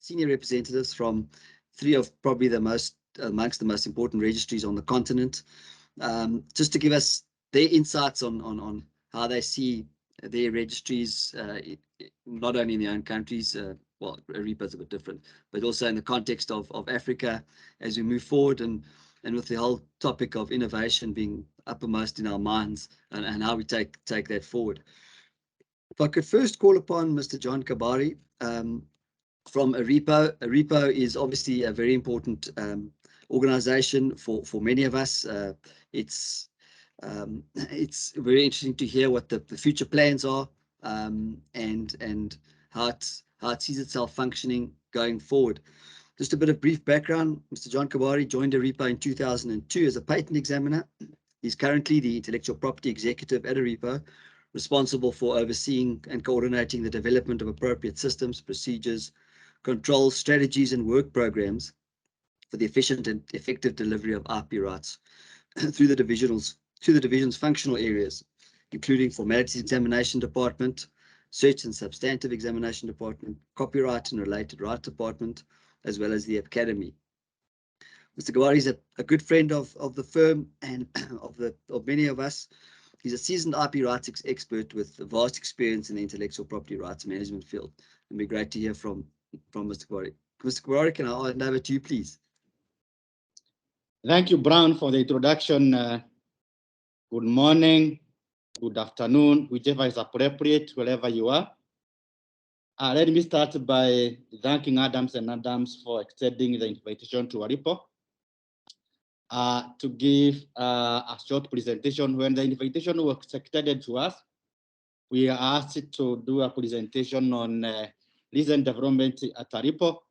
senior representatives from three of probably amongst the most important registries on the continent, just to give us their insights on how they see their registries, not only in their own countries, well, Arepo is a bit different, but also in the context of Africa as we move forward, and with the whole topic of innovation being uppermost in our minds, and how we take that forward. If I could first call upon Mr. John Kabari from Arepo. Arepo is obviously a very important organization for many of us. It's very interesting to hear what the future plans are, and how it sees itself functioning going forward. Just a bit of brief background. Mr. John Kabari joined Arepo in 2002 as a patent examiner. He's currently the intellectual property executive at Arepo, responsible for overseeing and coordinating the development of appropriate systems, procedures, controls, strategies, and work programs for the efficient and effective delivery of IP rights through the division's functional areas, including formalities examination department, search and substantive examination department, copyright and related right department, as well as the academy. Mr. Kabari is a good friend of the firm and of many of us. He's a seasoned IP rights expert with vast experience in the intellectual property rights management field. It'd be great to hear from Mr. Kabari. Mr. Kabari, can I hand over to you, please? Thank you, Brown, for the introduction. Good morning, good afternoon, whichever is appropriate, wherever you are. Let me start by thanking Adams and Adams for extending the invitation to Aleppo to give a short presentation. When the invitation was extended to us, we are asked to do a presentation on recent development at Aleppo,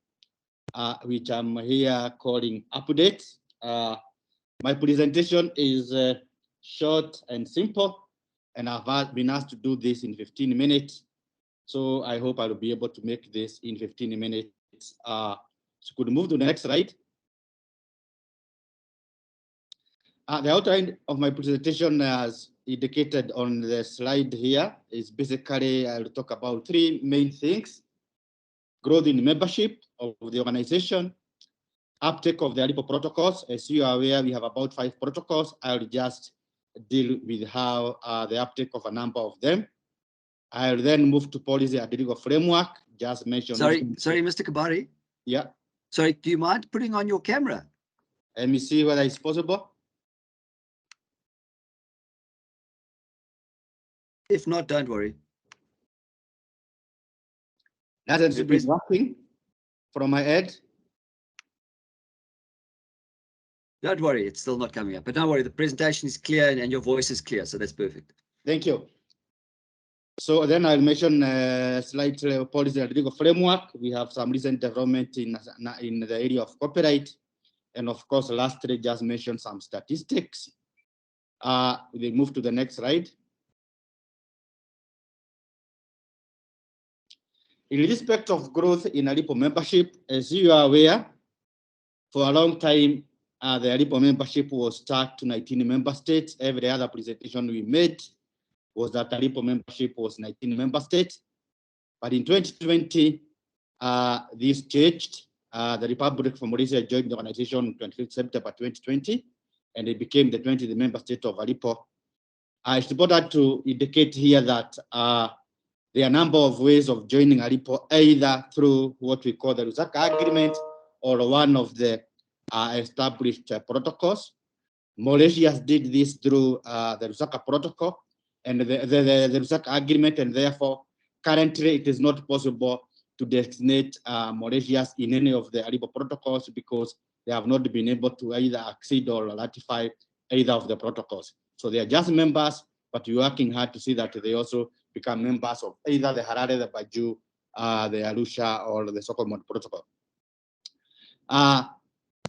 which I'm here calling updates. My presentation is short and simple, and I've been asked to do this in 15 minutes. So I hope I'll be able to make this in 15 minutes. So could move to the next slide. The outline of my presentation, as indicated on the slide here, is basically I'll talk about three main things: growth in membership of the organization, uptake of the Aleppo protocols. As you are aware, we have about 5 protocols. I'll just deal with how the uptake of a number of them. I'll then move to policy and legal framework, just mentioned. Sorry, Mr. Kabari. Yeah. Sorry, do you mind putting on your camera? Let me see whether it's possible. If not, don't worry. That's been working from my end. Don't worry, it's still not coming up. But don't worry, the presentation is clear and your voice is clear, so that's perfect. Thank you. So then I'll mention slight policy and legal framework. We have some recent development in the area of copyright. And of course, lastly, just mention some statistics. We move to the next slide. In respect of growth in Aleppo membership, as you are aware, for a long time, the Aleppo membership was stuck to 19 member states. Every other presentation we made was that Aleppo membership was 19 member states. But in 2020, this changed. The Republic of Malaysia joined the organization on 25th September 2020, and it became the 20th member state of Aleppo. It's important to indicate here that there are a number of ways of joining Aleppo, either through what we call the Lusaka Agreement or one of the established protocols. Malaysia did this through the Lusaka Protocol and the Lusaka Agreement, and therefore, currently it is not possible to designate Malaysia in any of the Aleppo protocols because they have not been able to either accede or ratify either of the protocols. So they are just members, but we're working hard to see that they also become members of either the Harare, the Baju, the Arusha, or the Stockholm Protocol.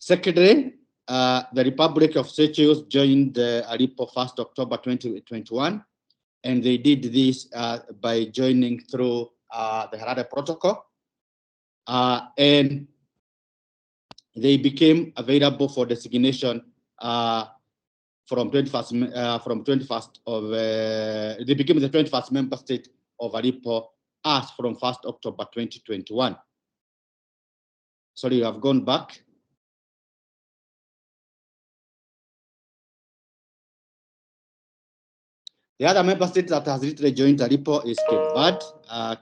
Secondly, the Republic of Seychelles joined Aleppo 1st October 2021, and they did this by joining through the Harare Protocol, and they became available for designation from 21st of they became the 21st member state of Aleppo as from 1st October 2021. Sorry, you have gone back. The other member state that has recently joined Aleppo is Cape Verde.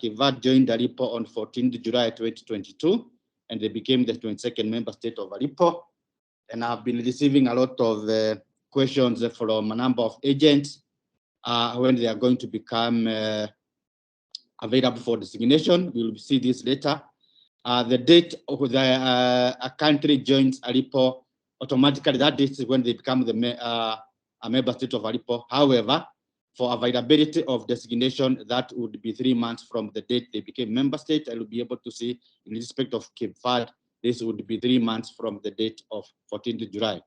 Cape Verde joined Aleppo on 14th July 2022, and they became the 22nd member state of Aleppo. And I've been receiving a lot of questions from a number of agents when they are going to become available for designation. We will see this later. The date of a country joins Aleppo, automatically that date is when they become a member state of Aleppo. However, for availability of designation, that would be 3 months from the date they became member state. I will be able to see in respect of Cape Verde, this would be 3 months from the date of 14th July.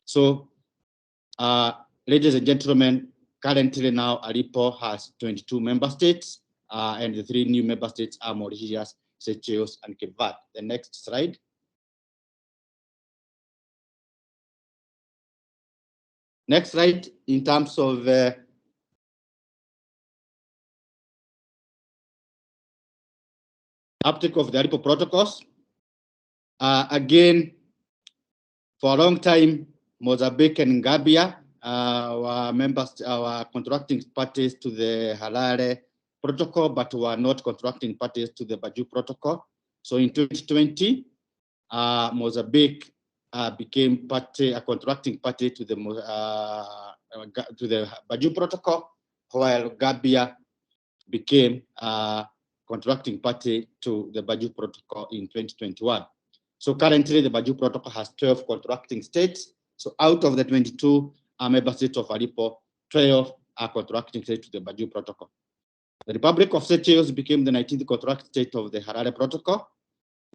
So, ladies and gentlemen, currently now Aleppo has 22 member states, and the 3 new member states are Mauritius, Seychelles, and Cape Verde. The next slide. Next slide, in terms of uptake of the Aleppo protocols. Again, for a long time, Mozambique and Gambia were members, were contracting parties to the Harare protocol, but were not contracting parties to the Baju protocol. So in 2020, Mozambique became a contracting party to the Baju protocol, while Gambia became contracting party to the Baju protocol in 2021. So currently the Baju protocol has 12 contracting states. So out of the 22 member states of Aleppo, 12 are contracting states to the Baju protocol. The Republic of Seychelles became the 19th contracting state of the Harare protocol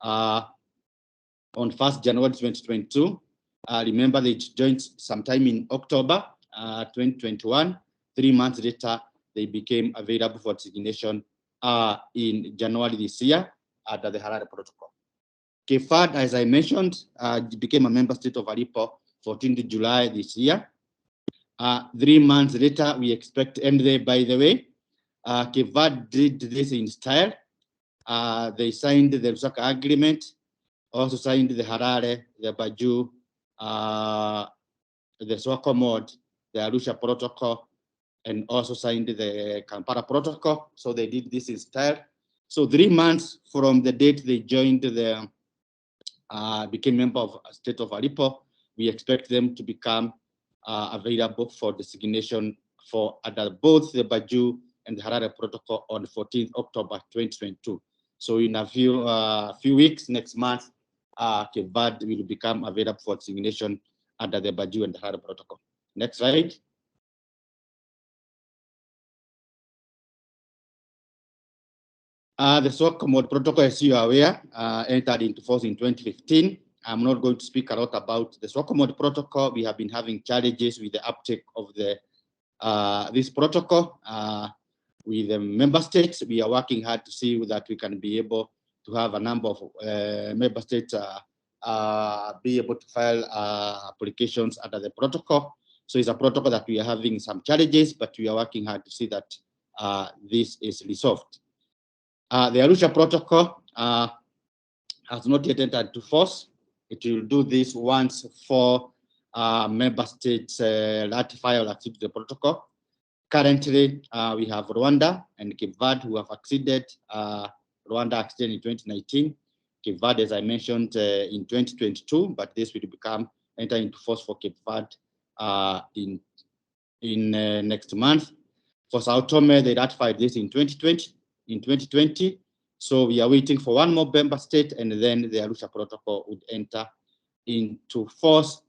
on 1st January 2022. Remember they joined sometime in October 2021. 3 months later, they became available for designation in January this year under the Harare protocol. Cape Verde, as I mentioned, became a member state of Aleppo 14th July this year. 3 months later, we expect, and they, by the way, Cape Verde did this in style. They signed the Lusaka agreement, also signed the Harare, the Baju, the Swakopmund, the Arusha protocol, and also signed the Kampala protocol. So they did this in style. So 3 months from the date they joined the became member of state of Aleppo, we expect them to become available for designation for under both the Baju and the Harare protocol on 14th October 2022. So in a few weeks, next month, Cape Verde will become available for designation under the Baju and the Harare protocol. Next slide. The Swakopmund protocol, as you are aware, entered into force in 2015. I'm not going to speak a lot about the Swakopmund protocol. We have been having challenges with the uptake of the this protocol with the member states. We are working hard to see that we can be able to have a number of member states be able to file applications under the protocol. So it's a protocol that we are having some challenges, but we are working hard to see that this is resolved. The Arusha protocol has not yet entered into force. It will do this once 4 member states ratify or accede to the protocol. Currently, we have Rwanda and Cape Verde who have acceded. Rwanda acceded in 2019. Cape Verde, as I mentioned, in 2022, but this will become enter into force for Cape Verde in next month. For Sao Tome, they ratified this in 2020. So we are waiting for 1 more member state, and then the Arusha protocol would enter into force.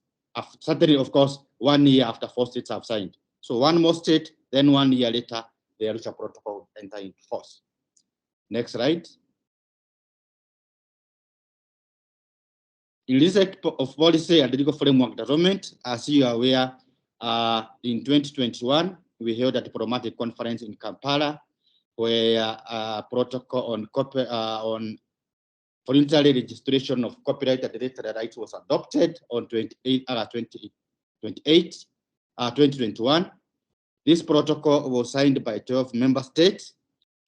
Certainly, of course, 1 year after 4 states have signed. So 1 more state, then 1 year later, the Arusha protocol would enter into force. Next slide. In respect of policy and legal framework development, as you are aware, in 2021, we held a diplomatic conference in Kampala where a protocol on voluntary registration of copyright and literary rights was adopted on 2021. This protocol was signed by 12 member states,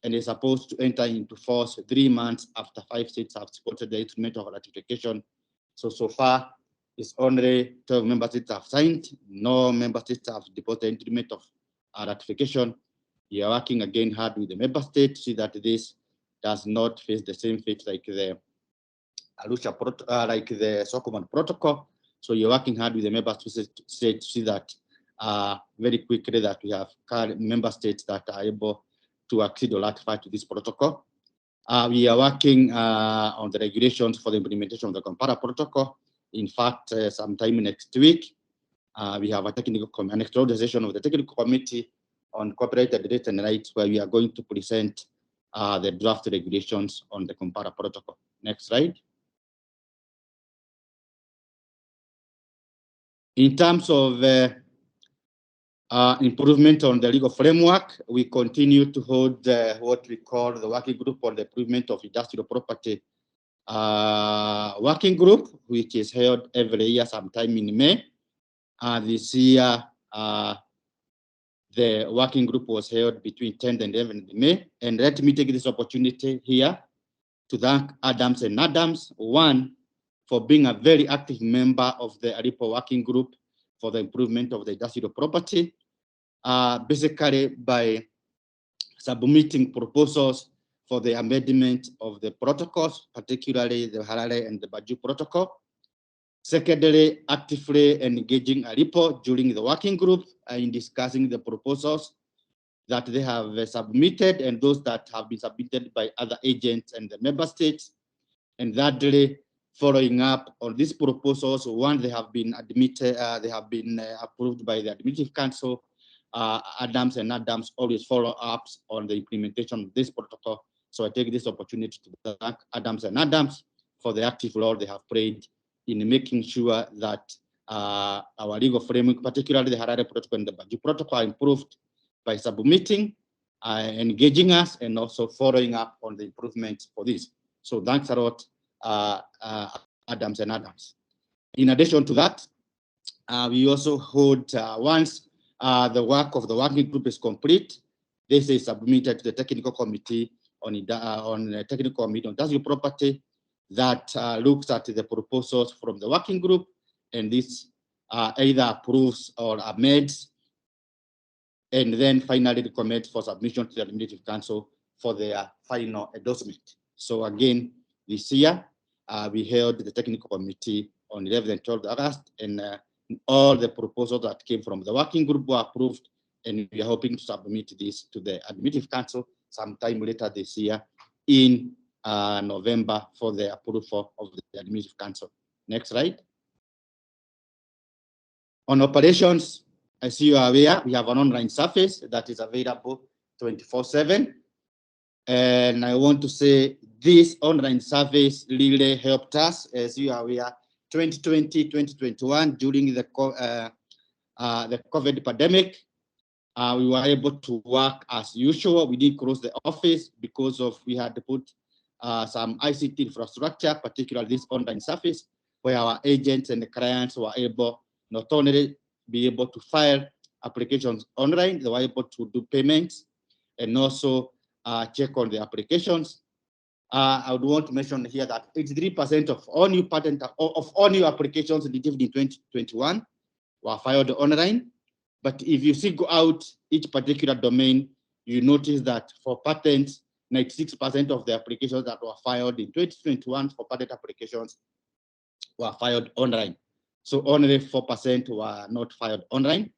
and is supposed to enter into force 3 months after 5 states have supported the instrument of ratification. So far, it's only 12 member states have signed. No member states have deposited the instrument of ratification. We are working again hard with the member states to see that this does not face the same fate like the like the Stockholm Protocol. So you're working hard with the member states to see that very quickly that we have member states that are able to accede or ratify to this protocol. We are working on the regulations for the implementation of the Kampala Protocol. In fact, sometime next week, we have an extraordinary session of the Technical Committee on Copyright and Rights, where we are going to present the draft regulations on the Kampala Protocol. Next slide. In terms of improvement on the legal framework, we continue to hold what we call the working group on the improvement of industrial property working group, which is held every year sometime in May. This year, the working group was held between 10th and 11th May. And let me take this opportunity here to thank Adams and Adams, one, for being a very active member of the Aleppo working group for the improvement of the industrial property, basically by submitting proposals for the amendment of the protocols, particularly the Harare and the Baju protocol. Secondly, actively engaging Aleppo during the working group in discussing the proposals that they have submitted and those that have been submitted by other agents and the member states. And thirdly, following up on these proposals, one, they have been admitted, they have been approved by the Administrative Council. Adams and Adams always follow ups on the implementation of this protocol. So I take this opportunity to thank Adams and Adams for the active role they have played in making sure that our legal framework, particularly the Harare Protocol and the Baju Protocol, are improved by submitting, engaging us, and also following up on the improvements for this. So thanks a lot, Adams and Adams. In addition to that, we also hold once the work of the working group is complete, this is submitted to the technical committee on the technical committee on industrial property that looks at the proposals from the working group, and this either approves or amends, and then finally recommends for submission to the Administrative Council for their final endorsement. So again, this year, we held the technical committee on 11th and 12th August, and all the proposals that came from the working group were approved, and we are hoping to submit this to the Administrative Council sometime later this year in November for the approval of the Administrative Council. Next slide. On operations, as you are aware, we have an online service that is available 24/7. And I want to say this online service really helped us, as you are aware, 2020, 2021, during the COVID pandemic. We were able to work as usual. We didn't close the office because of we had to put some ICT infrastructure, particularly this online service, where our agents and the clients were able not only be able to file applications online, they were able to do payments and also check on the applications. I would want to mention here that 83% of all new patent of all new applications received in 2021 were filed online. But if you single out each particular domain, you notice that for patents, 96% of the applications that were filed in 2021 for patent applications were filed online. So only 4% were not filed online.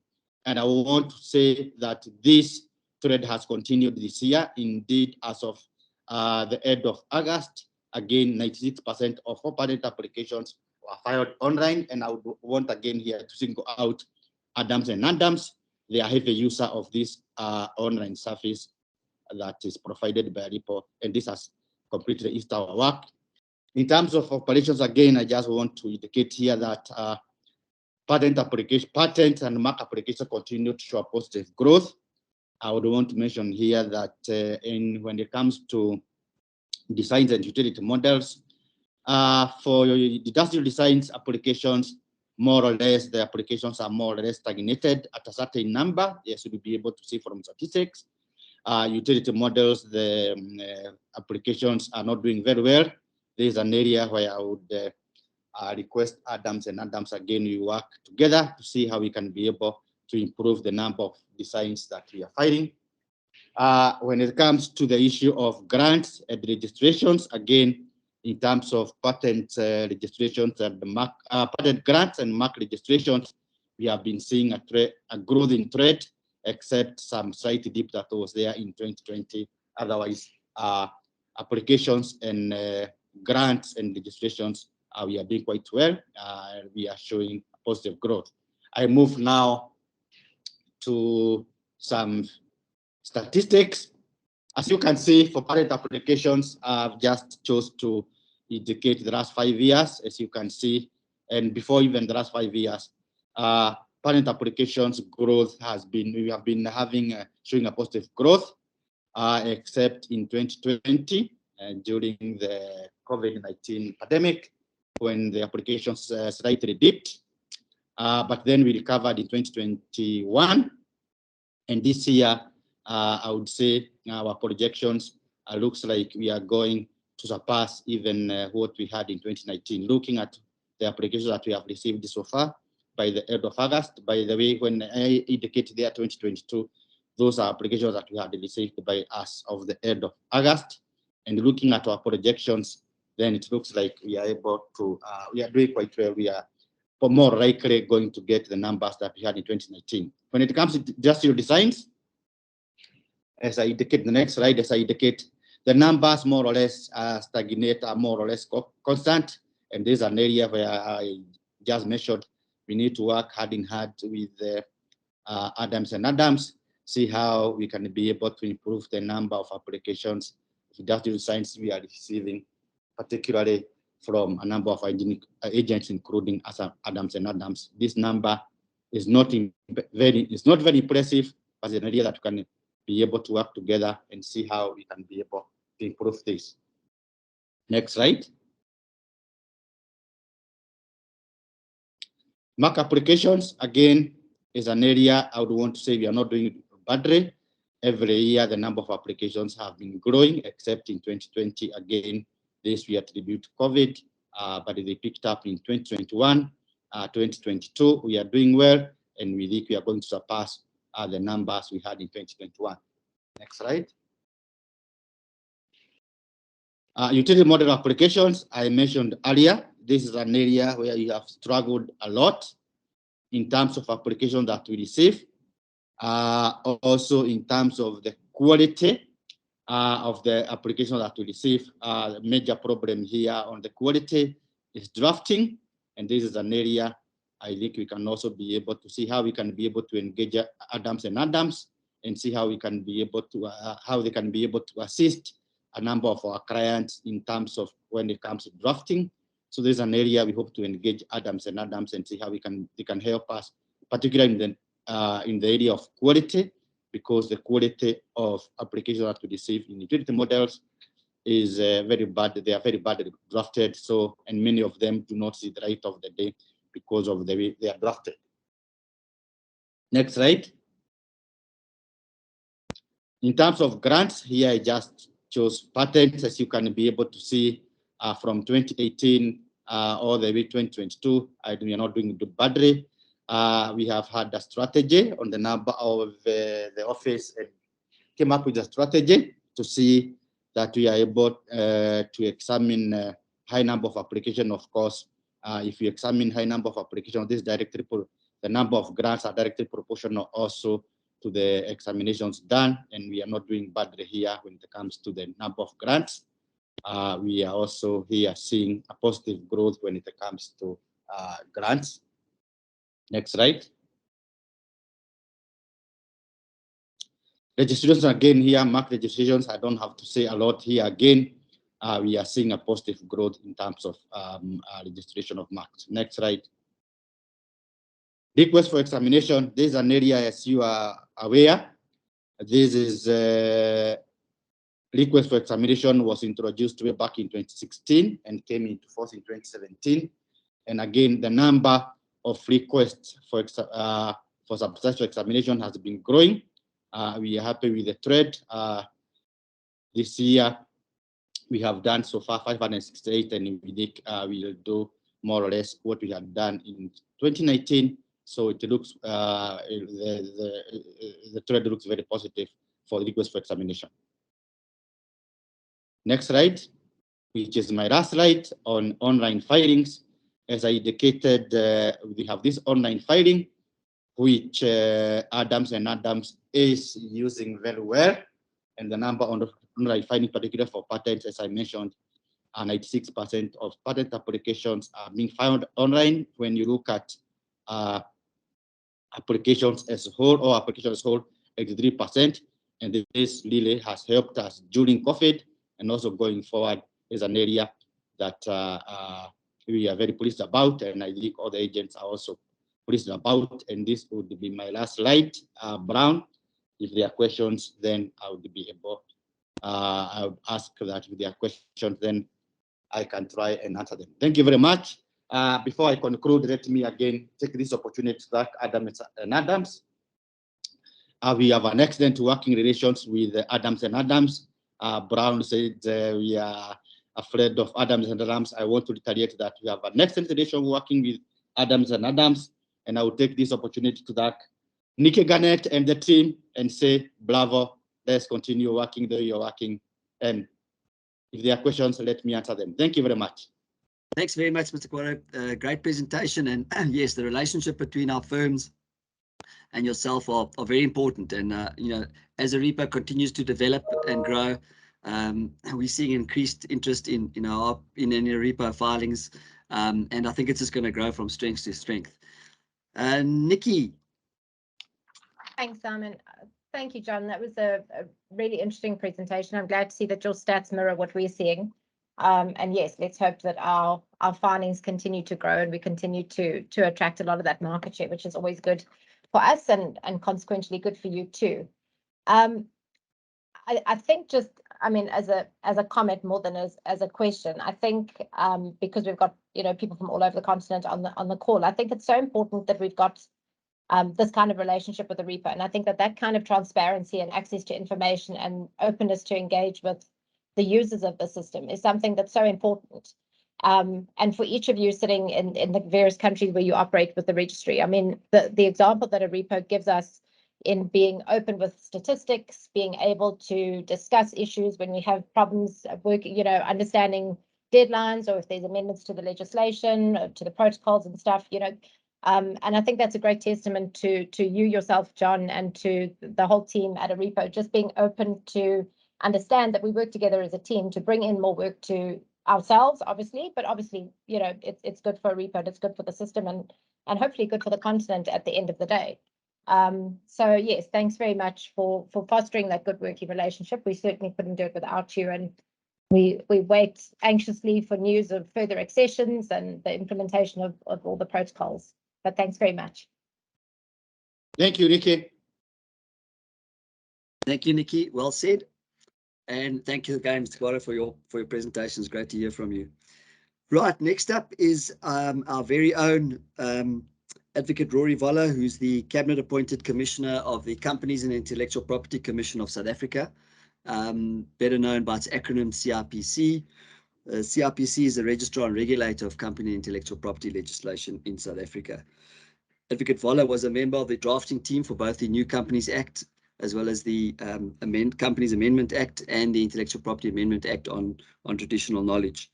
And I want to say that this trend has continued this year. Indeed, as of the end of August, again, 96% of all patent applications were filed online. And I would want again here to single out Adams and Adams. They are heavy user of this online service that is provided by Aleppo, and this has completely eased our work. In terms of operations, again, I just want to indicate here that patent and mark application continue to show positive growth. I would want to mention here that when it comes to designs and utility models, for industrial designs applications, more or less, the applications are more or less stagnated at a certain number. Yes, we'll be able to see from statistics. utility models, the applications are not doing very well. There is an area where I would request Adams and Adams again, we work together to see how we can be able to improve the number of designs that we are filing. When it comes to the issue of grants and registrations, again, in terms of patent registrations and the patent grants and mark registrations, we have been seeing a growth in trade, except some slight dip that was there in 2020. Otherwise, applications and grants and registrations, we are doing quite well. We are showing positive growth. I move now to some statistics. As you can see, for patent applications, I've just chose to indicate the last 5 years, as you can see, and before even the last 5 years, patent applications growth has been, we have been having, showing a positive growth, except in 2020, during the COVID-19 pandemic, when the applications slightly dipped, but then we recovered in 2021, and this year, I would say our projections looks like we are going to surpass even what we had in 2019. Looking at the applications that we have received so far by the end of August, by the way, when I indicate there 2022, those are applications that we had received by us of the end of August. And looking at our projections, then it looks like we are able to, we are doing quite well. We are more likely going to get the numbers that we had in 2019. When it comes to industrial designs, as I indicate the next slide, as I indicate, the numbers more or less stagnate, are more or less constant. And there's an area where I just mentioned we need to work hand in hand with Adams and Adams, see how we can be able to improve the number of applications of industrial designs we are receiving, particularly from a number of agents, including Adams and Adams. This number is not very impressive, but it's an area that we can be able to work together and see how we can be able to improve this. Next slide. Mark applications, again, is an area I would want to say we are not doing badly. Every year, the number of applications have been growing, except in 2020. Again, this we attribute to COVID, but they picked up in 2021, 2022. We are doing well, and we think we are going to surpass the numbers we had in 2021. Next slide. Utility model applications, I mentioned earlier. This is an area where you have struggled a lot in terms of applications that we receive. Also in terms of the quality of the application that we receive. The major problem here on the quality is drafting, and this is an area I think we can also be able to see how we can be able to engage Adams and Adams and see how we can be able to, how they can be able to assist a number of our clients in terms of when it comes to drafting. So there's an area we hope to engage Adams and Adams and see how they can help us, particularly in the area of quality, because the quality of applications that we receive in utility models is very bad. They are very badly drafted. So, and many of them do not see the light of the day because of the way they are drafted. Next slide. In terms of grants, here I just chose patents, as you can be able to see from 2018 all the way 2022. We are not doing badly. We have had a strategy on the number of the office and came up with a strategy to see that we are able to examine high number of applications. Of course, if you examine high number of applications, this directly the number of grants are directly proportional also to the examinations done, and we are not doing badly here when it comes to the number of grants. We are also here seeing a positive growth when it comes to grants. Next slide. Registrations again here, mark registrations. I don't have to say a lot here again. We are seeing a positive growth in terms of registration of marks. Next slide. Request for examination. This is an area, as you are aware. This is request for examination was introduced way back in 2016 and came into force in 2017. And again, the number of requests for substantial examination has been growing. We are happy with the trade. This year, we have done so far 568, and we think we will do more or less what we had done in 2019. So it looks the trade looks very positive for the request for examination. Next slide, which is my last slide on online filings. As I indicated, we have this online filing, which Adams and Adams is using very well, and the number on the online filing, particularly for patents, as I mentioned, 96% of patent applications are being filed online. When you look at applications as a whole, or applications as a whole, 83%, and this really has helped us during COVID, and also going forward is an area that we are very pleased about, and I think all the agents are also pleased about. And this would be my last slide. Brown, if there are questions, then I would be able, I would ask that if there are questions, then I can try and answer them. Thank you very much. Before I conclude, let me again take this opportunity to thank Adams and Adams. We have an excellent working relations with Adams and Adams. Brown said we are afraid of Adams and Adams. I want to reiterate that we have an excellent relation working with Adams and Adams, and I will take this opportunity to thank Nikki Garnett and the team and say, bravo, let's continue working the way you're working. And if there are questions, let me answer them. Thank you very much. Thanks very much, Mr. Kwaro. Great presentation. And yes, the relationship between our firms and yourself are very important. And, you know, as Arepo continues to develop and grow, we're seeing increased interest in any Arepo filings. And I think it's just going to grow from strength to strength. Nikki. Thanks, Simon. Thank you, John. That was a really interesting presentation. I'm glad to see that your stats mirror what we're seeing. And yes, let's hope that our filings continue to grow and we continue to attract a lot of that market share, which is always good for us and consequently good for you too. I think just, I mean, as a comment more than as a question, I think because we've got, you know, people from all over the continent on the call, I think it's so important that we've got this kind of relationship with Arepo. And I think that kind of transparency and access to information and openness to engage with the users of the system is something that's so important. And for each of you sitting in the various countries where you operate with the registry, I mean, the example that Arepo gives us in being open with statistics, being able to discuss issues when we have problems working, you know, understanding deadlines, or if there's amendments to the legislation, or to the protocols and stuff, you know. And I think that's a great testament to you yourself, John, and to the whole team at Arepo, just being open to understand that we work together as a team to bring in more work to ourselves, obviously, but obviously, you know, it's good for Arepo, and it's good for the system, and hopefully good for the continent at the end of the day. So yes, thanks very much for fostering that good working relationship. We certainly couldn't do it without you, and we wait anxiously for news of further accessions and the implementation of all the protocols. But thanks very much. Thank you, Nikki. Thank you, Nikki. Well said. And thank you again, Mr. Kwaro, for your presentations. Great to hear from you. Right, next up is our very own Advocate Rory Voller, who's the Cabinet-appointed Commissioner of the Companies and Intellectual Property Commission of South Africa, better known by its acronym CIPC. CIPC is the Registrar and Regulator of Company and Intellectual Property legislation in South Africa. Advocate Voller was a member of the drafting team for both the New Companies Act as well as the Companies Amendment Act and the Intellectual Property Amendment Act on traditional knowledge.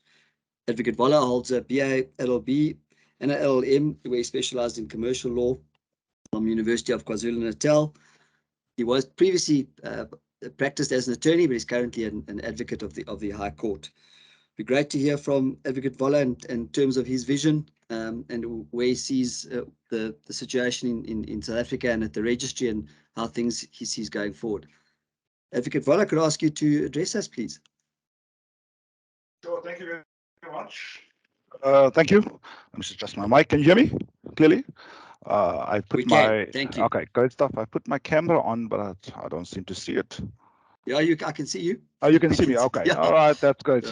Advocate Voller holds a BA, LLB, and an LLM, where he specialized in commercial law from the University of KwaZulu-Natal. He was previously practiced as an attorney, but he's currently an advocate of the High Court. It'd be great to hear from Advocate Voller in terms of his vision and where he sees the situation in South Africa and at the registry, and how things he sees going forward. Advocate Voller, could I ask you to address us, please? Sure, thank you very much. Thank you. Let me adjust my mic. Can you hear me clearly? I put Thank you. Okay, great stuff. I put my camera on, but I don't seem to see it. Yeah, I can see you. Oh, you can see me. Okay. Yeah. All right. That's great.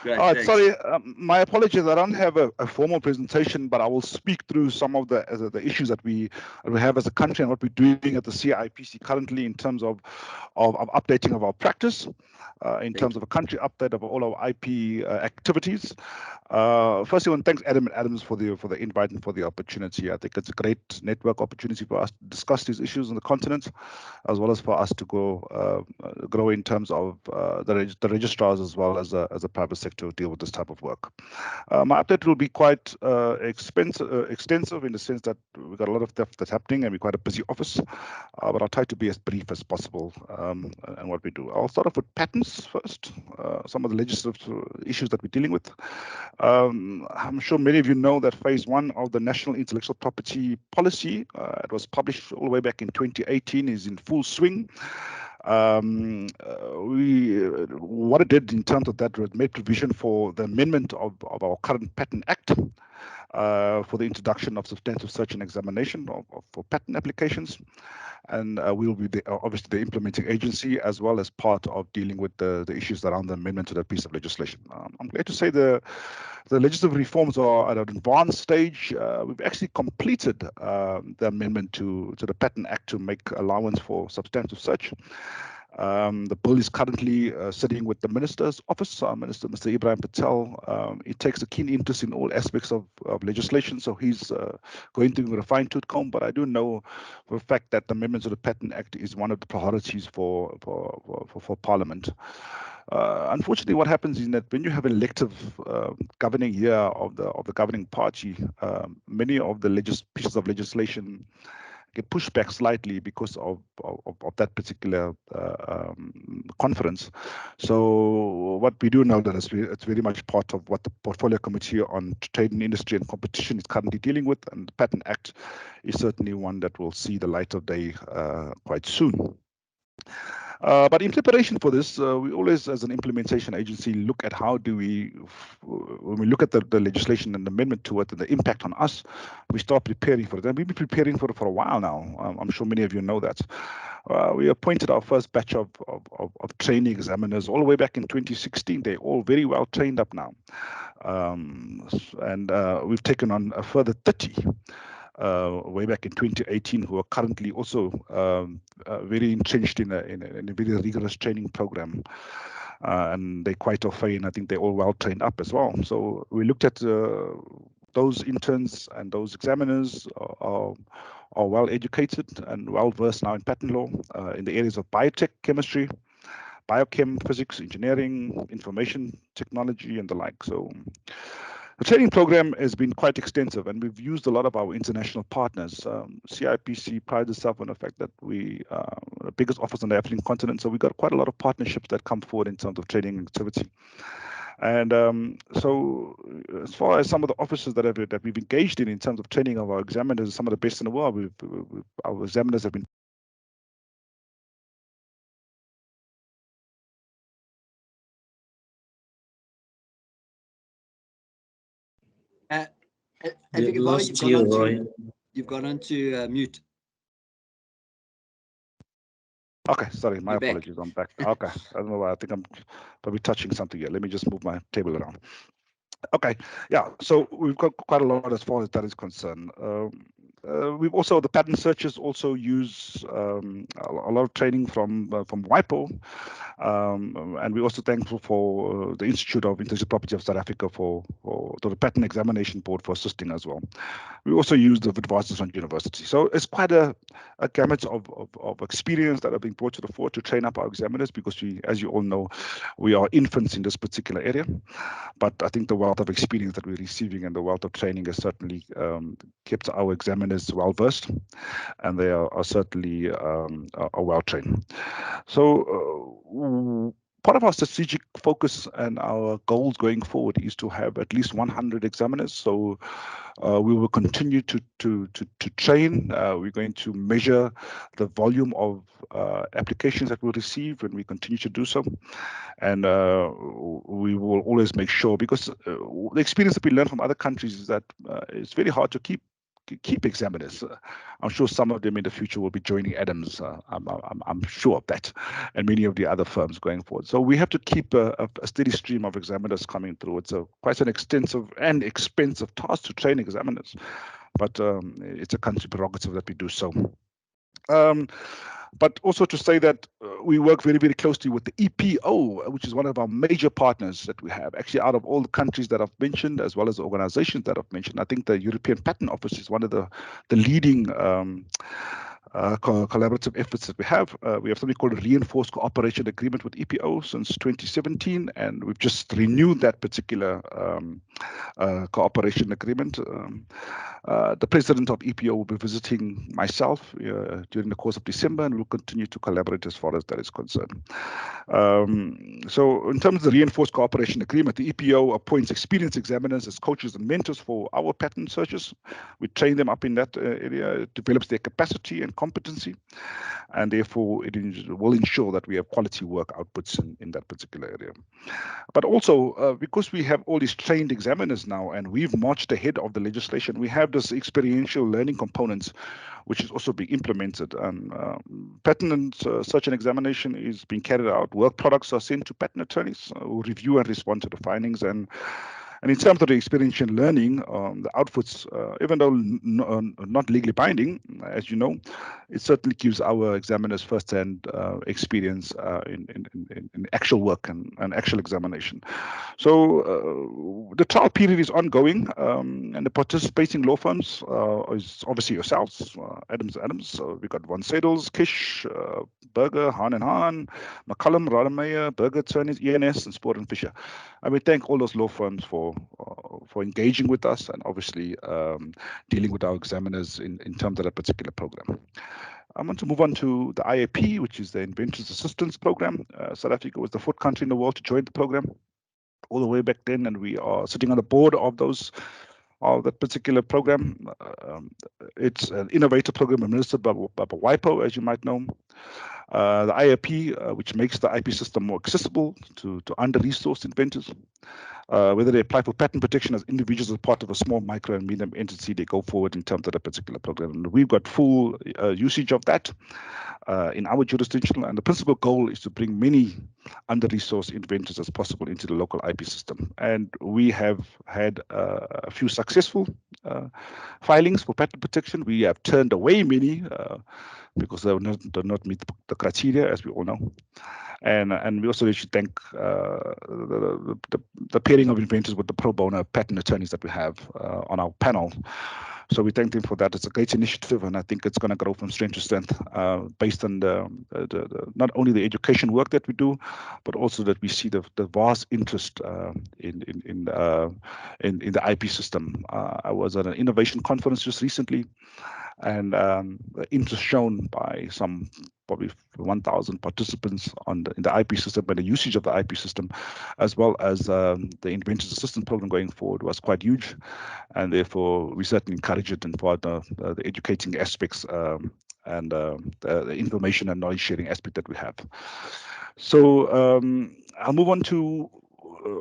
Great, All right. thanks. Sorry. My apologies. I don't have a formal presentation, but I will speak through some of the issues that we have as a country and what we're doing at the CIPC currently in terms of updating of our practice, in terms of a country update of all our IP activities. Firstly, I want to thank Adam and Adams for the invite and for the opportunity. I think it's a great network opportunity for us to discuss these issues on the continent, as well as for us to grow in terms of the registrars as well as a private sector deal with this type of work. My update will be quite extensive in the sense that we've got a lot of stuff that's happening and we're quite a busy office, but I'll try to be as brief as possible and what we do. I'll start off with patents first, some of the legislative issues that we're dealing with. I'm sure many of you know that phase 1 of the National Intellectual Property Policy, it was published all the way back in 2018, is in full swing. What it did in terms of that, it made provision for the amendment of our current Patent Act for the introduction of substantive search and examination for patent applications. And we'll be obviously the implementing agency as well as part of dealing with the issues around the amendment to that piece of legislation. I'm glad to say the legislative reforms are at an advanced stage. We've actually completed the amendment to the Patent Act to make allowance for substantive search. The bill is currently sitting with the Minister's Office, Minister Mr. Ibrahim Patel. He takes a keen interest in all aspects of legislation, so he's going through with a fine-tooth comb. But I do know for a fact that the amendment to the Patent Act is one of the priorities for Parliament. Unfortunately, what happens is that when you have an elective governing year of the governing party, many of the pieces of legislation get pushed back slightly because of that particular conference. So what we do know that it's very much part of what the Portfolio Committee on Trade and Industry and Competition is currently dealing with, and the Patent Act is certainly one that will see the light of day quite soon. But in preparation for this, we always, as an implementation agency, look at how do when we look at the legislation and the amendment to it and the impact on us, we start preparing for it. And we've been preparing for it for a while now. I'm sure many of you know that. We appointed our first batch of training examiners all the way back in 2016. They're all very well trained up now. And we've taken on a further 30. Way back in 2018, who are currently also very entrenched in a very rigorous training program, and they're quite au fait, and I think they're all well trained up as well. So we looked at those interns and those examiners are well educated and well versed now in patent law in the areas of biotech, chemistry, biochem, physics, engineering, information technology, and the like. So the training program has been quite extensive, and we've used a lot of our international partners. CIPC prides itself on the fact that we are the biggest office on the African continent, so we've got quite a lot of partnerships that come forward in terms of training activity. And so as far as some of the offices that we've engaged in terms of training of our examiners, some of the best in the world, our examiners have been If you lost you, Roy. You've gone on to mute. Okay, sorry, my You're back. apologies. I'm back. Okay, I don't know why. I think I'm probably touching something here. Let me just move my table around. Okay, yeah, so we've got quite a lot as far as that is concerned. We've also, the patent searchers also use a lot of training from WIPO, and we're also thankful for the Institute of Intellectual Property of South Africa for the Patent Examination Board for assisting as well. We also use the advisors from university. So it's quite a gamut of experience that are being brought to the fore to train up our examiners, because we, as you all know, we are infants in this particular area. But I think the wealth of experience that we're receiving and the wealth of training has certainly kept our examiners well versed, and they are certainly are well trained. So part of our strategic focus and our goals going forward is to have at least 100 examiners. So we will continue to train. We're going to measure the volume of applications that we'll receive when we continue to do so. And we will always make sure, because the experience that we learn from other countries is that it's very hard to keep keep examiners. I'm sure some of them in the future will be joining Adams. I'm sure of that, and many of the other firms going forward. So we have to keep a steady stream of examiners coming through. It's quite an extensive and expensive task to train examiners, but it's a country prerogative that we do so. But also to say that we work very, very closely with the EPO, which is one of our major partners that we have. Actually, out of all the countries that I've mentioned, as well as the organizations that I've mentioned, I think the European Patent Office is one of the leading collaborative efforts that we have. We have something called a reinforced cooperation agreement with EPO since 2017, and we've just renewed that particular cooperation agreement. The president of EPO will be visiting myself during the course of December, and we'll continue to collaborate as far as that is concerned. So in terms of the reinforced cooperation agreement, the EPO appoints experienced examiners as coaches and mentors for our patent searchers. We train them up in that area. It develops their capacity and competency, and therefore it will ensure that we have quality work outputs in that particular area. But also, because we have all these trained examiners now, and we've marched ahead of the legislation, we have this experiential learning components, which is also being implemented. And patent search and examination is being carried out. Work products are sent to patent attorneys who review and respond to the findings. And in terms of the experiential learning, the outputs, even though not legally binding, as you know, it certainly gives our examiners first-hand experience in actual work and actual examination. So the trial period is ongoing, and the participating law firms is obviously yourselves, Adams. So we got Von Sedels, Kish, Berger, Hahn & Hahn, McCullum, Rademeyer, Berger Attorneys, ENS, and Sport and Fisher. And we thank all those law firms for engaging with us and obviously dealing with our examiners in terms of that particular program. I want to move on to the IAP, which is the Inventors Assistance Program. South Africa was the fourth country in the world to join the program all the way back then, and we are sitting on the board of that particular program. It's an innovator program administered by WIPO, as you might know. The IAP, which makes the IP system more accessible to under-resourced inventors. Whether they apply for patent protection as individuals as part of a small, micro, and medium entity, they go forward in terms of that particular program. And we've got full usage of that in our jurisdiction. And the principal goal is to bring many under-resourced inventors as possible into the local IP system. And we have had a few successful filings for patent protection. We have turned away many because they do not meet the criteria, as we all know. And we also should thank the pairing of inventors with the pro bono patent attorneys that we have on our panel. So we thank them for that. It's a great initiative, and I think it's going to grow from strength to strength based on not only the education work that we do, but also that we see the vast interest in the IP system. I was at an innovation conference just recently, and the interest shown by some probably 1,000 participants in the IP system and the usage of the IP system, as well as the Inventors Assistance Program going forward, was quite huge, and therefore we certainly encourage it and for the educating aspects and the information and knowledge sharing aspect that we have. So I'll move on to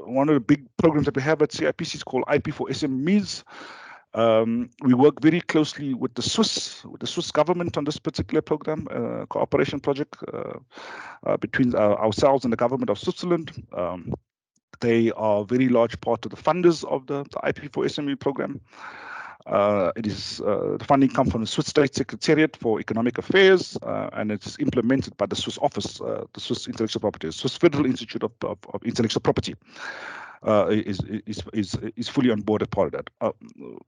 one of the big programs that we have at CIPC. It's called IP for SMEs. We work very closely with the Swiss government on this particular program, cooperation project between ourselves and the government of Switzerland. They are a very large part of the funders of the IP for SME program. It is the funding comes from the Swiss State Secretariat for Economic Affairs, and it's implemented by the Swiss office, the Swiss Intellectual Property, the Swiss Federal Institute of Intellectual Property. Is fully on board as part of that.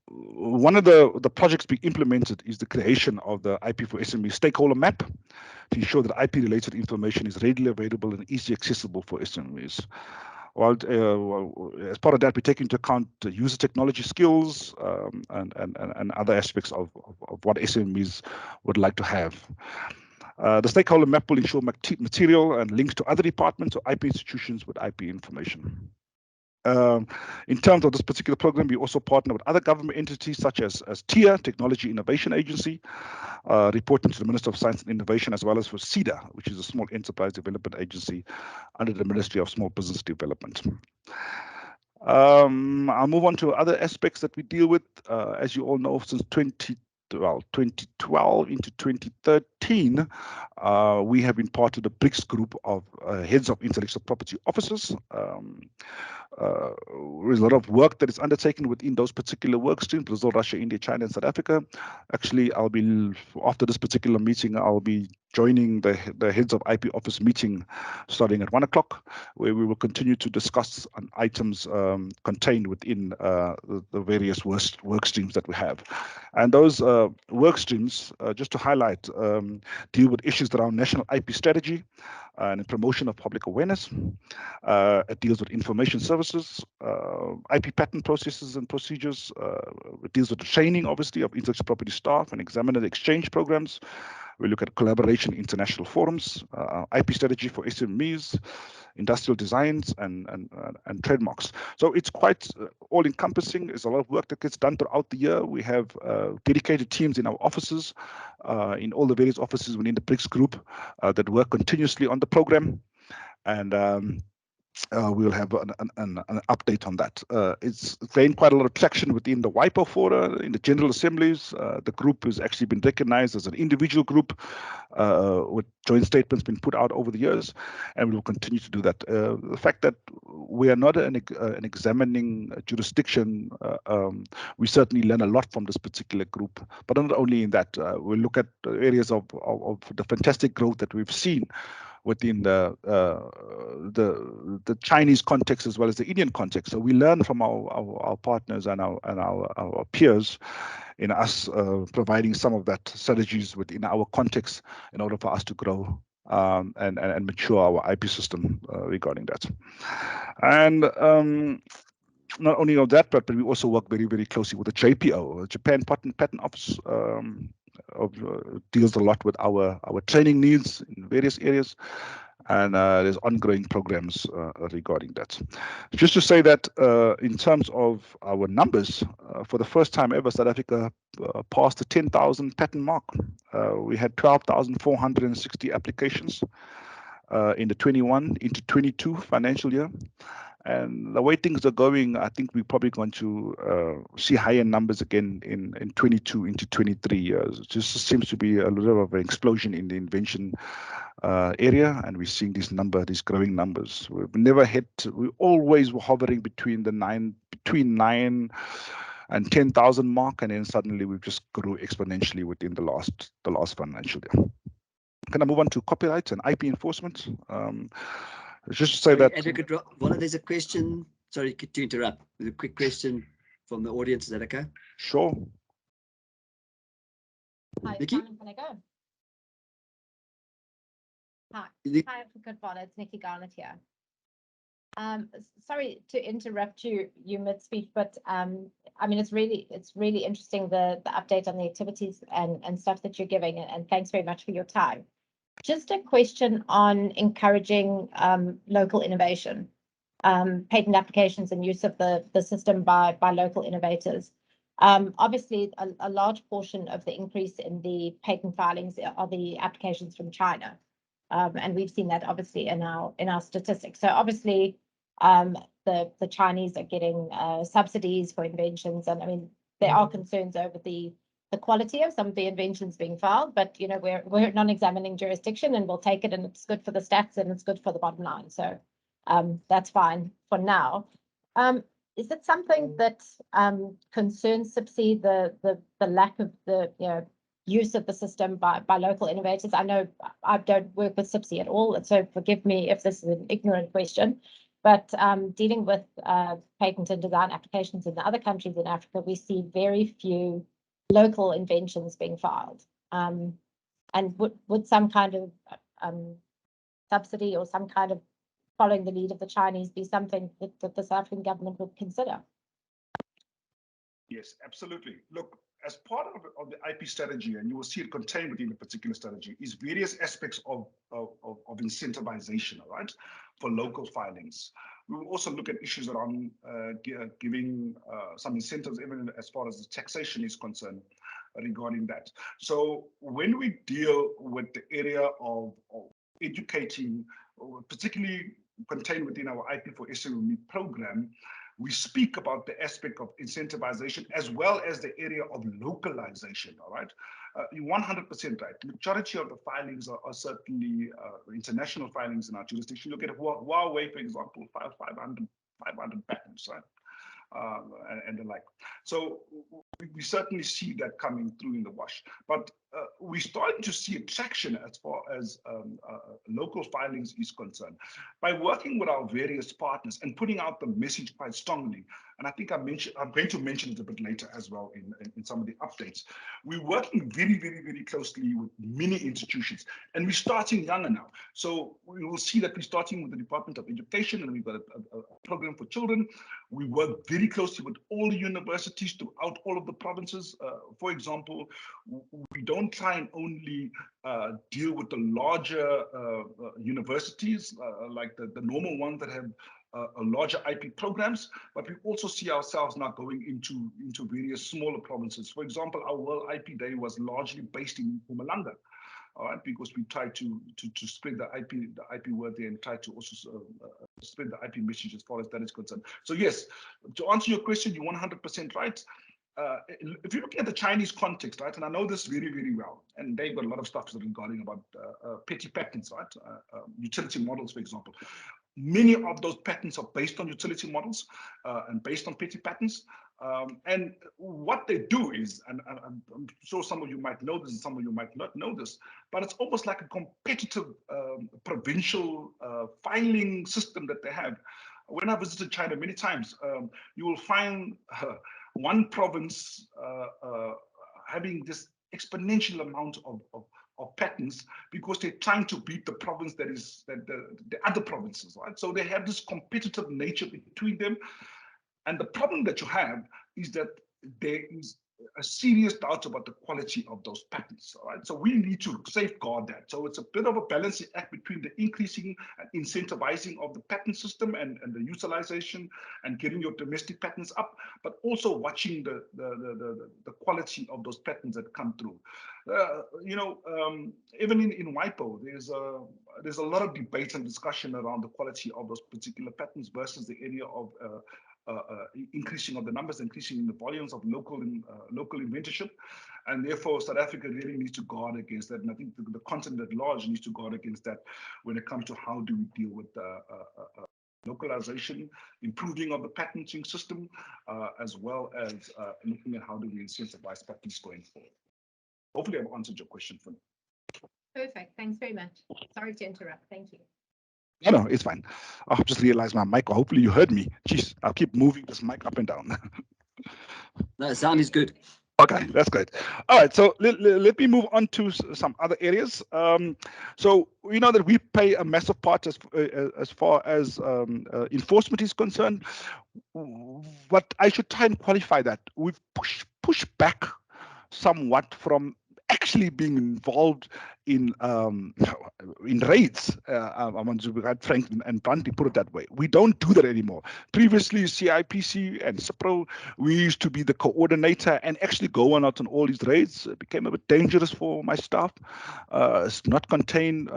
One of the projects being implemented is the creation of the IP for SME stakeholder map to ensure that IP-related information is readily available and easily accessible for SMEs. While as part of that, we take into account the user technology skills and other aspects of what SMEs would like to have. The stakeholder map will ensure material and links to other departments or IP institutions with IP information. In terms of this particular program, we also partner with other government entities such as TIA, Technology Innovation Agency, reporting to the Minister of Science and Innovation, as well as for CEDA, which is a small enterprise development agency under the Ministry of Small Business Development. I'll move on to other aspects that we deal with. As you all know, since 2012 into 2013, we have been part of the BRICS group of heads of intellectual property officers. There's a lot of work that is undertaken within those particular work streams: Brazil, Russia, India, China, and South Africa. Actually, after this particular meeting, I'll be joining the heads of IP office meeting starting at 1 o'clock, where we will continue to discuss on items contained within the various work streams that we have. And those work streams, just to highlight, deal with issues around national IP strategy and promotion of public awareness. It deals with information services, IP patent processes and procedures. It deals with the training, obviously, of intellectual property staff and examiner exchange programs. We look at collaboration, international forums, IP strategy for SMEs, industrial designs, and trademarks. So it's quite all-encompassing. There's a lot of work that gets done throughout the year. We have dedicated teams in our offices, in all the various offices within the BRICS group that work continuously on the program. And we'll have an update on that. It's gained quite a lot of traction within the WIPO fora, in the General Assemblies. The group has actually been recognized as an individual group with joint statements been put out over the years, and we will continue to do that. The fact that we are not an examining jurisdiction, we certainly learn a lot from this particular group. But not only in that, we'll look at areas of the fantastic growth that we've seen within the Chinese context as well as the Indian context. So we learn from our partners and our peers in us providing some of that strategies within our context in order for us to grow and mature our IP system regarding that. And not only of that, but we also work very, very closely with the JPO, Japan Patent Office. Deals a lot with our training needs in various areas, and there's ongoing programs regarding that. Just to say that in terms of our numbers, for the first time ever, South Africa passed the 10,000 patent mark. We had 12,460 applications in the 21 into 22 financial year. And the way things are going, I think we're probably going to see higher numbers again in 22 into 23 years. It just seems to be a little of an explosion in the invention area, and we're seeing these growing numbers. We've never we always were hovering between 9 and 10,000 mark, and then suddenly we've just grew exponentially within the last financial year. Can I move on to copyright and IP enforcement? Just to say that Advocate Voller, there's a question. Sorry to interrupt. There's a quick question from the audience. Is that okay? Sure. Hi, Nikki? Simon, can I go? Hi, Advocate Voller, it's Nikki Garnett here. Sorry to interrupt you mid-speech, but I mean, it's really interesting the update on the activities and stuff that you're giving, and thanks very much for your time. Just a question on encouraging local innovation, patent applications and use of the system by local innovators. Obviously, a large portion of the increase in the patent filings are the applications from China, and we've seen that obviously in our statistics. So obviously, the Chinese are getting subsidies for inventions, and I mean there are concerns over the quality of some of the inventions being filed, but you know we're a non-examining jurisdiction, and we'll take it, and it's good for the stats and it's good for the bottom line. So that's fine for now. Is it something that concerns SIPSI, the lack of the use of the system by local innovators? I know I don't work with SIPSI at all, and so forgive me if this is an ignorant question, but dealing with patent and design applications in the other countries in Africa, we see very few local inventions being filed. And would some kind of subsidy or some kind of following the lead of the Chinese be something that the South African government would consider? Yes, absolutely. Look, as part of the IP strategy, and you will see it contained within the particular strategy, is various aspects of incentivization, right, for local filings. We will also look at issues around giving some incentives, even as far as the taxation is concerned, regarding that. So when we deal with the area of educating, particularly contained within our IP for SME program, we speak about the aspect of incentivization as well as the area of localization, all right? You're 100% right. The majority of the filings are certainly international filings in our jurisdiction. Look at Huawei, for example, 500 patents, right? And the like. So we certainly see that coming through in the wash. But we're starting to see traction as far as local filings is concerned. By working with our various partners and putting out the message quite strongly, and I think I'm going to mention it a bit later as well in some of the updates. We're working very, very, very closely with many institutions, and we're starting younger now. So we will see that we're starting with the Department of Education, and we've got a program for children. We work very closely with all the universities throughout all of the provinces. For example, we don't try and only deal with the larger universities, like the normal ones that have larger IP programs, but we also see ourselves now going into various smaller provinces. For example, our World IP Day was largely based in Mpumalanga, all right, because we try to spread the IP word there and try to also spread the IP message as far as that is concerned. So yes, to answer your question, you're 100% right. If you're looking at the Chinese context, right, and I know this very, very well, and they've got a lot of stuff regarding about petty patents, right, utility models, for example. Many of those patents are based on utility models and based on petty patents. And what they do is, and I'm sure some of you might know this and some of you might not know this, but it's almost like a competitive provincial filing system that they have. When I visited China many times, you will find one province having this exponential amount of patents because they're trying to beat the province that is the other provinces, right? So they have this competitive nature between them. And the problem that you have is that there is a serious doubt about the quality of those patents, all right? So we need to safeguard that. So it's a bit of a balancing act between the increasing and incentivizing of the patent system and the utilization and getting your domestic patents up, but also watching the quality of those patents that come through. Even in WIPO, there's a lot of debate and discussion around the quality of those particular patents versus the area of increasing of the numbers, increasing in the volumes of local inventorship, and therefore South Africa really needs to guard against that. And I think the continent at large needs to guard against that when it comes to how do we deal with localization, improving of the patenting system, as well as looking at how do we incentivize patents going forward. Hopefully, I've answered your question for now. Perfect. Thanks very much. Sorry to interrupt. Thank you. No, it's fine. I've just realized my mic. Hopefully you heard me. Jeez, I'll keep moving this mic up and down. No, sound is good. Okay, that's good. All right, so let me move on to some other areas. So we know that we play a massive part as far as enforcement is concerned. But I should try and qualify that. We've pushed back somewhat from actually being involved in raids. I want to be frank and bluntly put it that way. We don't do that anymore. Previously, CIPC and CIPRO, we used to be the coordinator and actually go out on all these raids. It became a bit dangerous for my staff. It's not contained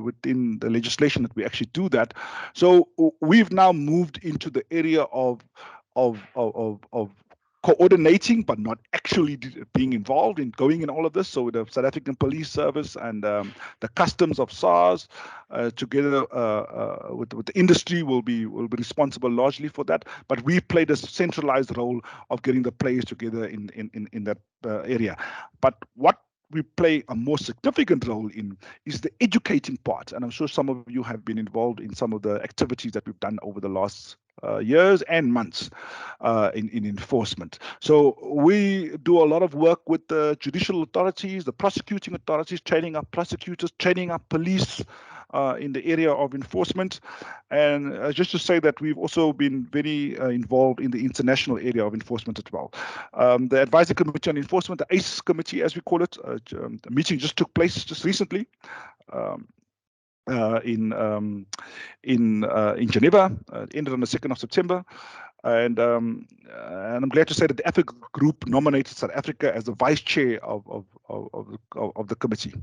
within the legislation that we actually do that. So we've now moved into the area of coordinating, but not actually being involved in going in all of this. So the South African Police Service and the customs of SARS, together with the industry, will be responsible largely for that. But we played a centralized role of getting the players together in that area. But what we play a more significant role in is the educating part. And I'm sure some of you have been involved in some of the activities that we've done over the last years and months in enforcement. So we do a lot of work with the judicial authorities, the prosecuting authorities, training up prosecutors, training up police in the area of enforcement. And just to say that we've also been very involved in the international area of enforcement as well. The Advisory Committee on Enforcement, the ACE Committee as we call it, the meeting just took place just recently. In Geneva, ended on the 2nd of September. And I'm glad to say that the Africa Group nominated South Africa as the vice chair of the committee.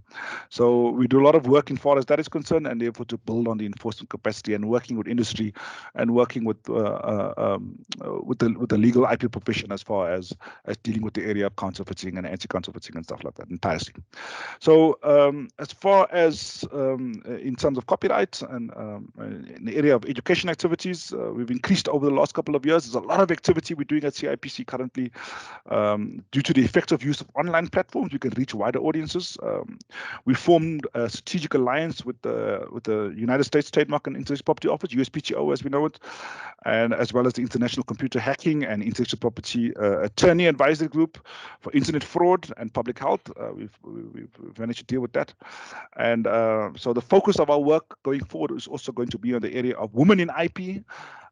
So we do a lot of work in far as that is concerned, and therefore to build on the enforcement capacity and working with industry and working with the legal IP profession as far as dealing with the area of counterfeiting and anti-counterfeiting and stuff like that entirely. So as far as in terms of copyright and in the area of education activities, we've increased over the last couple of years. There's a lot of activity we're doing at CIPC currently. Due to the effective use of online platforms, we can reach wider audiences. We formed a strategic alliance with the United States Trademark and Intellectual Property Office, USPTO as we know it, and as well as the International Computer Hacking and Intellectual Property Attorney Advisory Group for Internet Fraud and Public Health. We've managed to deal with that. And so the focus of our work going forward is also going to be on the area of women in IP,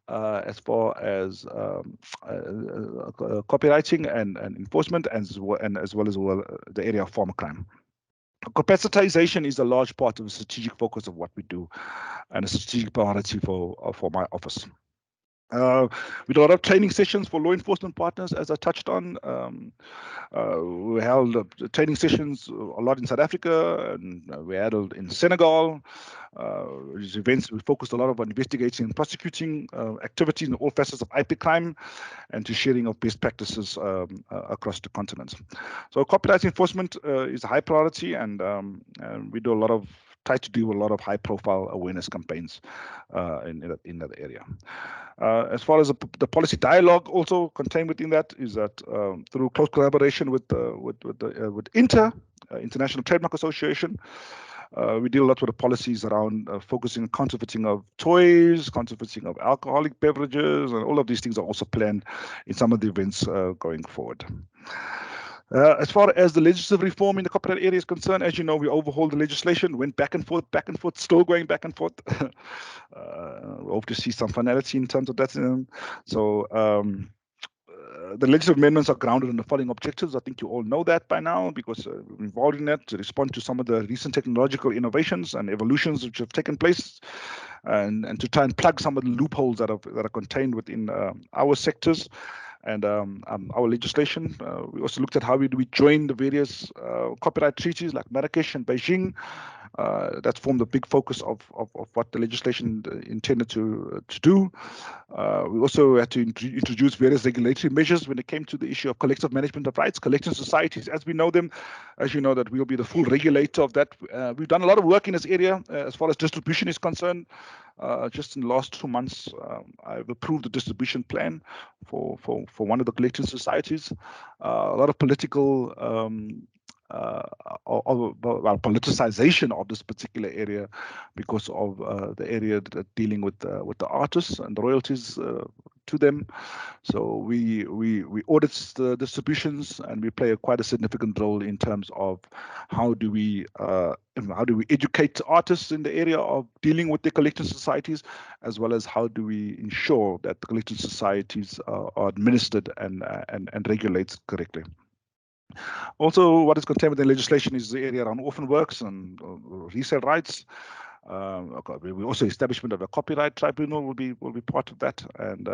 as far as copywriting and enforcement, as well as the area of pharma crime. Capacitization is a large part of the strategic focus of what we do and a strategic priority for my office. We do a lot of training sessions for law enforcement partners, as I touched on. We held training sessions a lot in South Africa, and we held in Senegal. These events, we focused a lot on investigating and prosecuting activities in all facets of IP crime and to sharing of best practices across the continent. So copyright enforcement is a high priority, and we do try to do a lot of high-profile awareness campaigns in that area. As far as the policy dialogue also contained within that is that through close collaboration with International Trademark Association, we deal a lot with the policies around focusing on counterfeiting of toys, counterfeiting of alcoholic beverages, and all of these things are also planned in some of the events going forward. As far as the legislative reform in the copyright area is concerned, as you know, we overhauled the legislation, went back and forth, still going back and forth. We hope to see some finality in terms of that. The legislative amendments are grounded in the following objectives. I think you all know that by now because we're involved in that to respond to some of the recent technological innovations and evolutions which have taken place, and to try and plug some of the loopholes that are contained within our sectors and our legislation. We also looked at how we join the various copyright treaties like Marrakesh and Beijing. That formed a big focus of what the legislation intended to do. We also had to introduce various regulatory measures when it came to the issue of collective management of rights, collection societies as we know them. As you know, that we'll be the full regulator of that. We've done a lot of work in this area as far as distribution is concerned. Just in the last 2 months, I've approved the distribution plan for one of the collection societies. A lot of political politicization of this particular area because of the area dealing with the artists and the royalties to them. So we audit the distributions, and we play quite a significant role in terms of how do we educate artists in the area of dealing with the collection societies, as well as how do we ensure that the collection societies are administered and regulated correctly. Also, what is contained within legislation is the area around orphan works and resale rights. We also establishment of a copyright tribunal will be part of that, and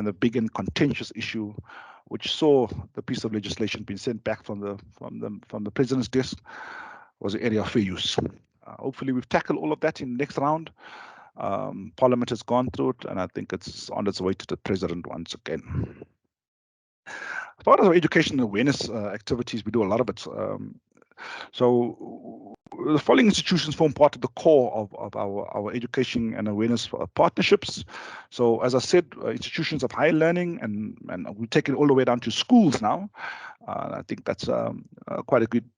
the big and contentious issue, which saw the piece of legislation being sent back from the president's desk, was the area of fair use. Hopefully, we've tackled all of that in the next round. Parliament has gone through it, and I think it's on its way to the president once again. As part of our education and awareness activities, we do a lot of it. So the following institutions form part of the core of our education and awareness partnerships. So as I said, institutions of higher learning, and we take it all the way down to schools now. I think that's quite a good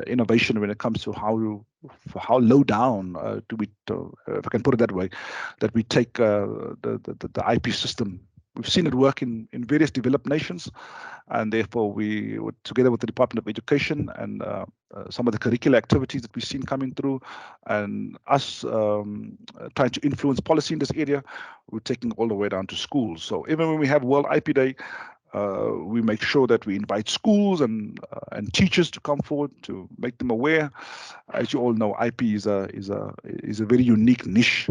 innovation when it comes to how low down do we, if I can put it that way, that we take the IP system. We've seen it work in various developed nations, and therefore we, together with the Department of Education and some of the curricular activities that we've seen coming through, and us trying to influence policy in this area, we're taking all the way down to schools. So even when we have World IP Day, we make sure that we invite schools and teachers to come forward to make them aware. As you all know, IP is a very unique niche.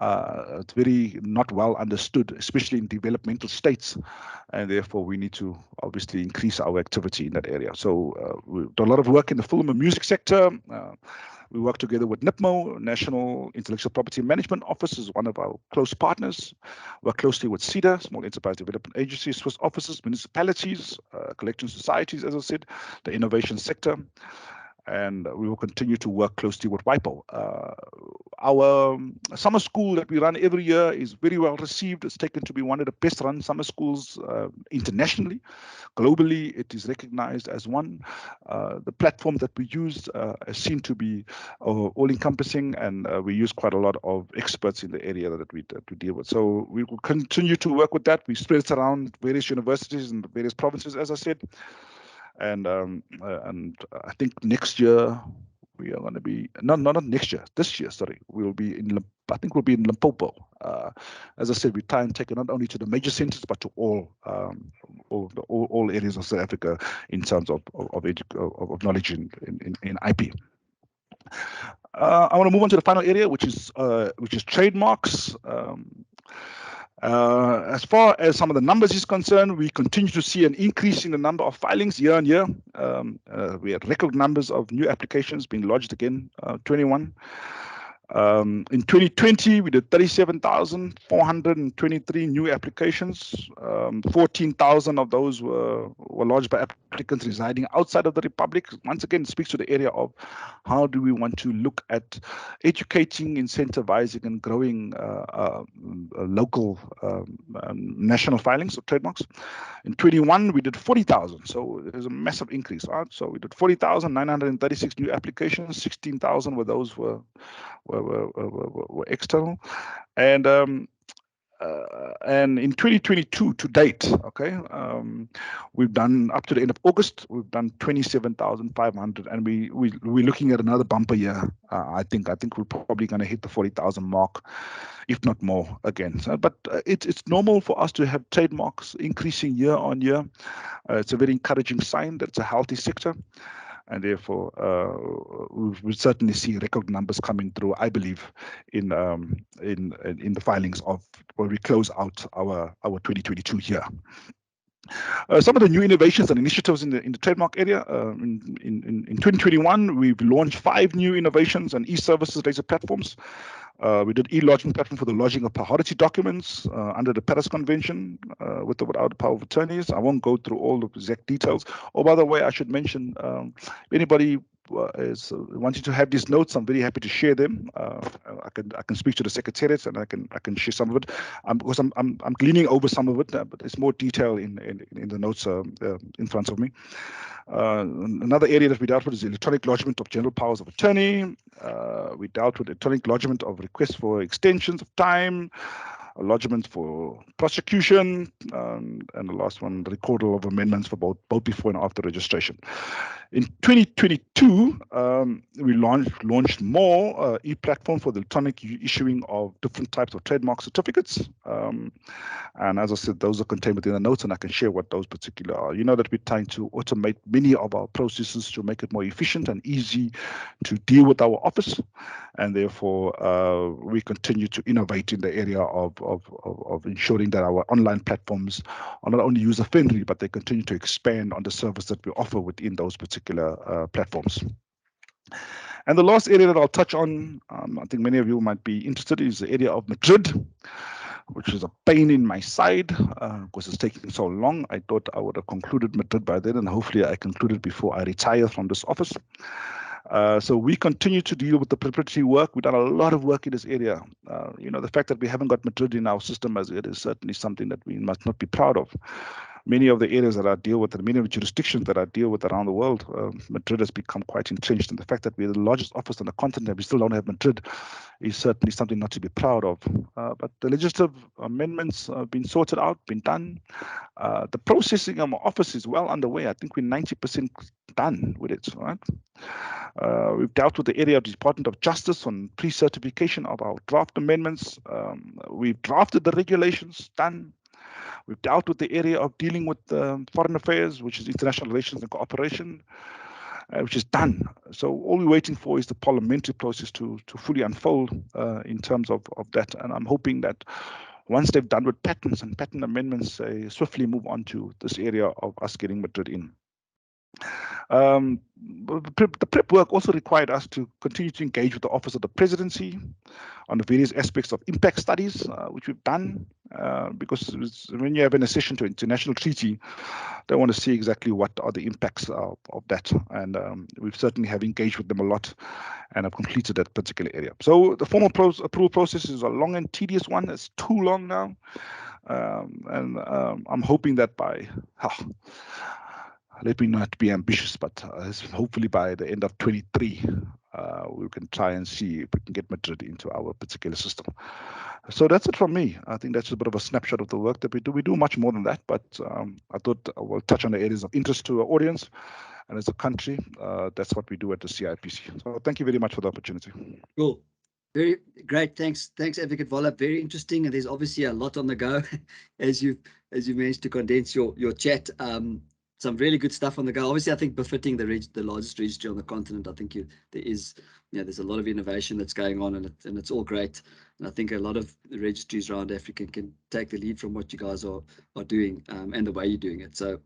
It's very not well understood, especially in developmental states, and therefore we need to obviously increase our activity in that area. So we've done a lot of work in the film and music sector. We work together with NIPMO, National Intellectual Property Management Office, is one of our close partners. Work closely with CEDA, Small Enterprise Development Agency, Swiss offices, municipalities, collection societies, as I said, the innovation sector. And we will continue to work closely with WIPO. Our summer school that we run every year is very well received. It's taken to be one of the best run summer schools internationally. Globally, it is recognized as one. The platform that we use is seen to be all-encompassing, and we use quite a lot of experts in the area that we deal with. So we will continue to work with that. We spread it around various universities and various provinces, as I said. And I think next year we are going to be not next year, this year. Sorry, we'll be in. I think we'll be in Limpopo. As I said, we try and take it not only to the major centers but to all areas of South Africa in terms of knowledge in IP. I want to move on to the final area, which is trademarks. As far as some of the numbers is concerned, we continue to see an increase in the number of filings year on year. We had record numbers of new applications being lodged again, 21. In 2020, we did 37,423 new applications. 14,000 of those were lodged by applicants residing outside of the Republic. Once again, it speaks to the area of how do we want to look at educating, incentivizing, and growing local national filings of trademarks. In 21, we did 40,000, so there's a massive increase, right? So we did 40,936 new applications. 16,000 were those were external, and in 2022 to date, okay, we've done up to the end of August, we've done 27,500, and we're looking at another bumper year. I think we're probably going to hit the 40,000 mark, if not more again. So, but it's normal for us to have trademarks increasing year on year. It's a very encouraging sign that it's a healthy sector. And therefore, we certainly see record numbers coming through, I believe, in the filings of where we close out our 2022 year. Some of the new innovations and initiatives in the trademark area. In 2021, we've launched 5 new innovations and e-services data platforms. We did e-lodging platform for the lodging of priority documents under the Paris Convention with or without the power of attorneys. I won't go through all the exact details. Oh, by the way, I should mention, if anybody is wanting to have these notes, I'm very happy to share them. I can speak to the secretariat and I can share some of it because I'm gleaning over some of it, but there's more detail in the notes in front of me. Another area that we dealt with is electronic lodgement of general powers of attorney. We dealt with electronic lodgement of requests for extensions of time, a lodgement for prosecution, and the last one, the recordal of amendments for both before and after registration. In 2022, we launched more e-platform for the electronic issuing of different types of trademark certificates. And as I said, those are contained within the notes, and I can share what those particular are. You know that we're trying to automate many of our processes to make it more efficient and easy to deal with our office, and therefore we continue to innovate in the area of ensuring that our online platforms are not only user-friendly, but they continue to expand on the service that we offer within those particular platforms. And the last area that I'll touch on, I think many of you might be interested in, is the area of Madrid, which is a pain in my side because it's taking so long. I thought I would have concluded Madrid by then, and hopefully I concluded before I retire from this office. So we continue to deal with the preparatory work. We've done a lot of work in this area. You know, the fact that we haven't got Madrid in our system as it is certainly something that we must not be proud of. Many of the areas that I deal with, and many of the jurisdictions that I deal with around the world, Madrid has become quite entrenched. And the fact that we're the largest office on the continent and we still don't have Madrid is certainly something not to be proud of. But the legislative amendments have been sorted out, been done. The processing of my office is well underway. I think we're 90% done with it, right? We've dealt with the area of the Department of Justice on pre-certification of our draft amendments. We've drafted the regulations, done. We've dealt with the area of dealing with foreign affairs, which is international relations and cooperation. which is done. So all we're waiting for is the parliamentary process to fully unfold in terms of that. And I'm hoping that once they've done with patents and patent amendments, they swiftly move on to this area of us getting Madrid in. The prep work also required us to continue to engage with the Office of the Presidency on the various aspects of impact studies, which we've done, because when you have an accession to an international treaty, they want to see exactly what are the impacts of that. And we've certainly have engaged with them a lot and have completed that particular area. So the formal approval process is a long and tedious one. It's too long now. I'm hoping that by, let me not be ambitious, but hopefully by the end of 23, we can try and see if we can get Madrid into our particular system. So that's it from me. I think that's a bit of a snapshot of the work that we do. We do much more than that, but I thought I will touch on the areas of interest to our audience. And as a country, that's what we do at the CIPC. So thank you very much for the opportunity. Cool. Very great. Thanks, Advocate Vollap. Very interesting. And there's obviously a lot on the go as you managed to condense your chat. Some really good stuff on the go. Obviously, I think befitting the largest registry on the continent. I think there's a lot of innovation that's going on, and it's all great. And I think a lot of the registries around Africa can take the lead from what you guys are doing and the way you're doing it. So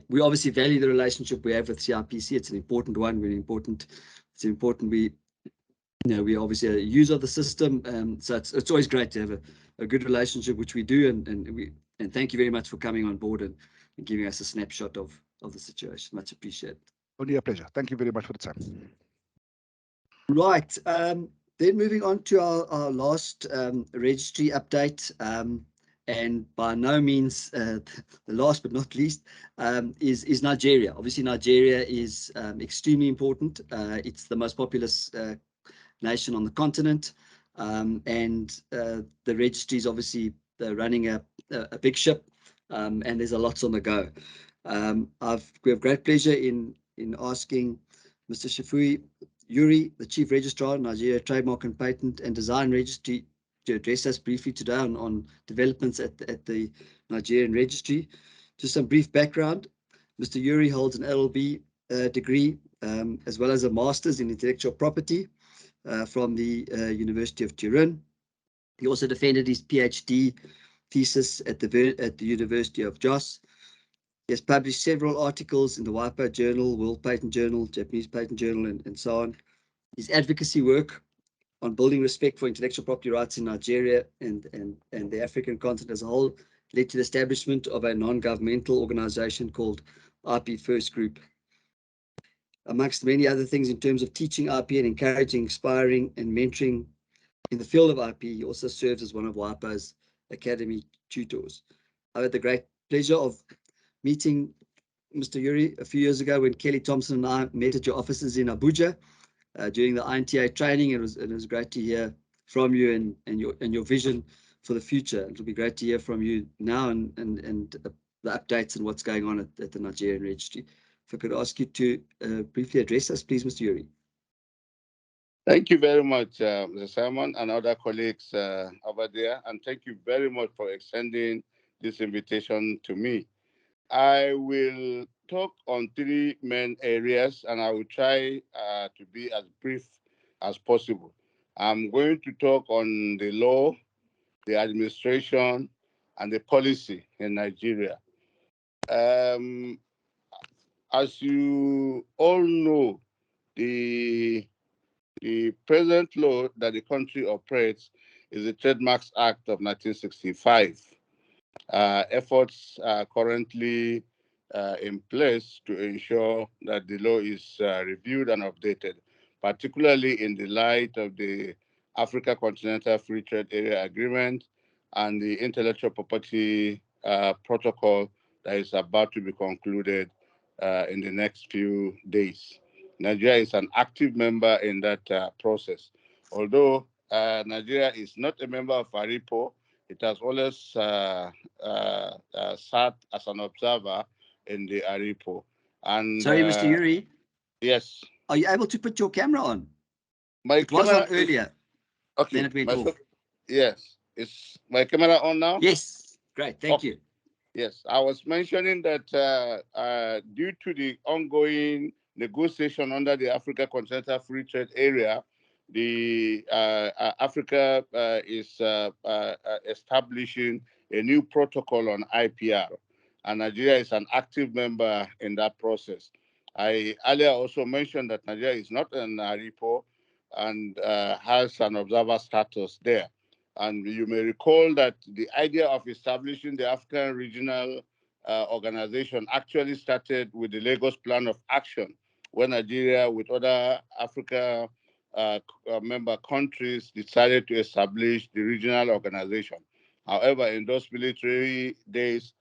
we obviously value the relationship we have with CIPC. It's an important one. It's important we obviously a user of the system. So it's always great to have a good relationship, which we do, and thank you very much for coming on board and giving us a snapshot of the situation. Much appreciated. Only a pleasure. Thank you very much for the time. Right. Then moving on to our last registry update, and by no means the last but not least, is Nigeria. Obviously, Nigeria is extremely important. It's the most populous nation on the continent, and the registry is obviously running a big ship, and there's a lot on the go. We have great pleasure in asking Mr. Shifui Yuri, the Chief Registrar of Nigeria Trademark and Patent and Design Registry, to address us briefly today on developments at the Nigerian Registry. Just some brief background. Mr. Yuri holds an LLB degree as well as a Master's in Intellectual Property from the University of Turin. He also defended his PhD thesis at the University of Jos. He has published several articles in the WIPO Journal, World Patent Journal, Japanese Patent Journal, and so on. His advocacy work on building respect for intellectual property rights in Nigeria and the African continent as a whole led to the establishment of a non-governmental organization called IP First Group. Amongst many other things in terms of teaching IP and encouraging, inspiring, and mentoring in the field of IP, he also serves as one of WIPO's academy tutors. I had the great pleasure of meeting Mr. Yuri a few years ago when Kelly Thompson and I met at your offices in Abuja during the INTA training. It was great to hear from you and your vision for the future. It'll be great to hear from you now and the updates and what's going on at the Nigerian Registry. If I could ask you to briefly address us, please, Mr. Yuri. Thank you very much, Mr. Simon and other colleagues over there, and thank you very much for extending this invitation to me. I will talk on three main areas, and I will try to be as brief as possible. I'm going to talk on the law, the administration, and the policy in Nigeria. As you all know, the present law that the country operates is the Trademarks Act of 1965. Efforts are currently in place to ensure that the law is reviewed and updated, particularly in the light of the Africa Continental Free Trade Area Agreement and the Intellectual Property Protocol that is about to be concluded in the next few days. Nigeria is an active member in that process. Although Nigeria is not a member of ARIPO, it has always sat as an observer in the ARIPO. And sorry, Mr. Yuri. Yes. Are you able to put your camera on? It was on earlier. Okay. Then it went off. Yes. Is my camera on now? Yes. Great. Thank you. Yes. I was mentioning that due to the ongoing negotiation under the Africa Continental Free Trade Area, the Africa is establishing a new protocol on IPR, and Nigeria is an active member in that process. I earlier also mentioned that Nigeria is not an Aleppo and has an observer status there. And you may recall that the idea of establishing the African Regional Organization actually started with the Lagos Plan of Action, when Nigeria, with other Africa member countries, decided to establish the regional organization. However, in those military days,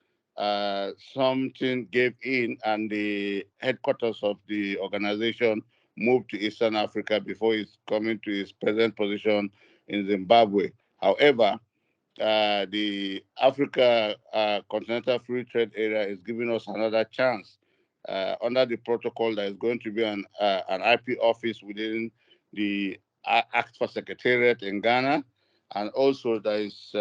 something gave in, and the headquarters of the organization moved to Eastern Africa before it's coming to its present position in Zimbabwe. However, the Africa Continental Free Trade Area is giving us another chance under the protocol. There is going to be an IP office within the Act for Secretariat in Ghana, and also there is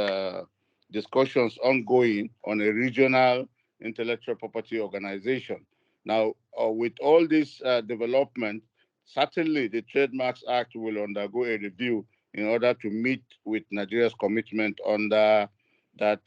discussions ongoing on a regional intellectual property organization. Now, with all this development, certainly the Trademarks Act will undergo a review in order to meet with Nigeria's commitment under that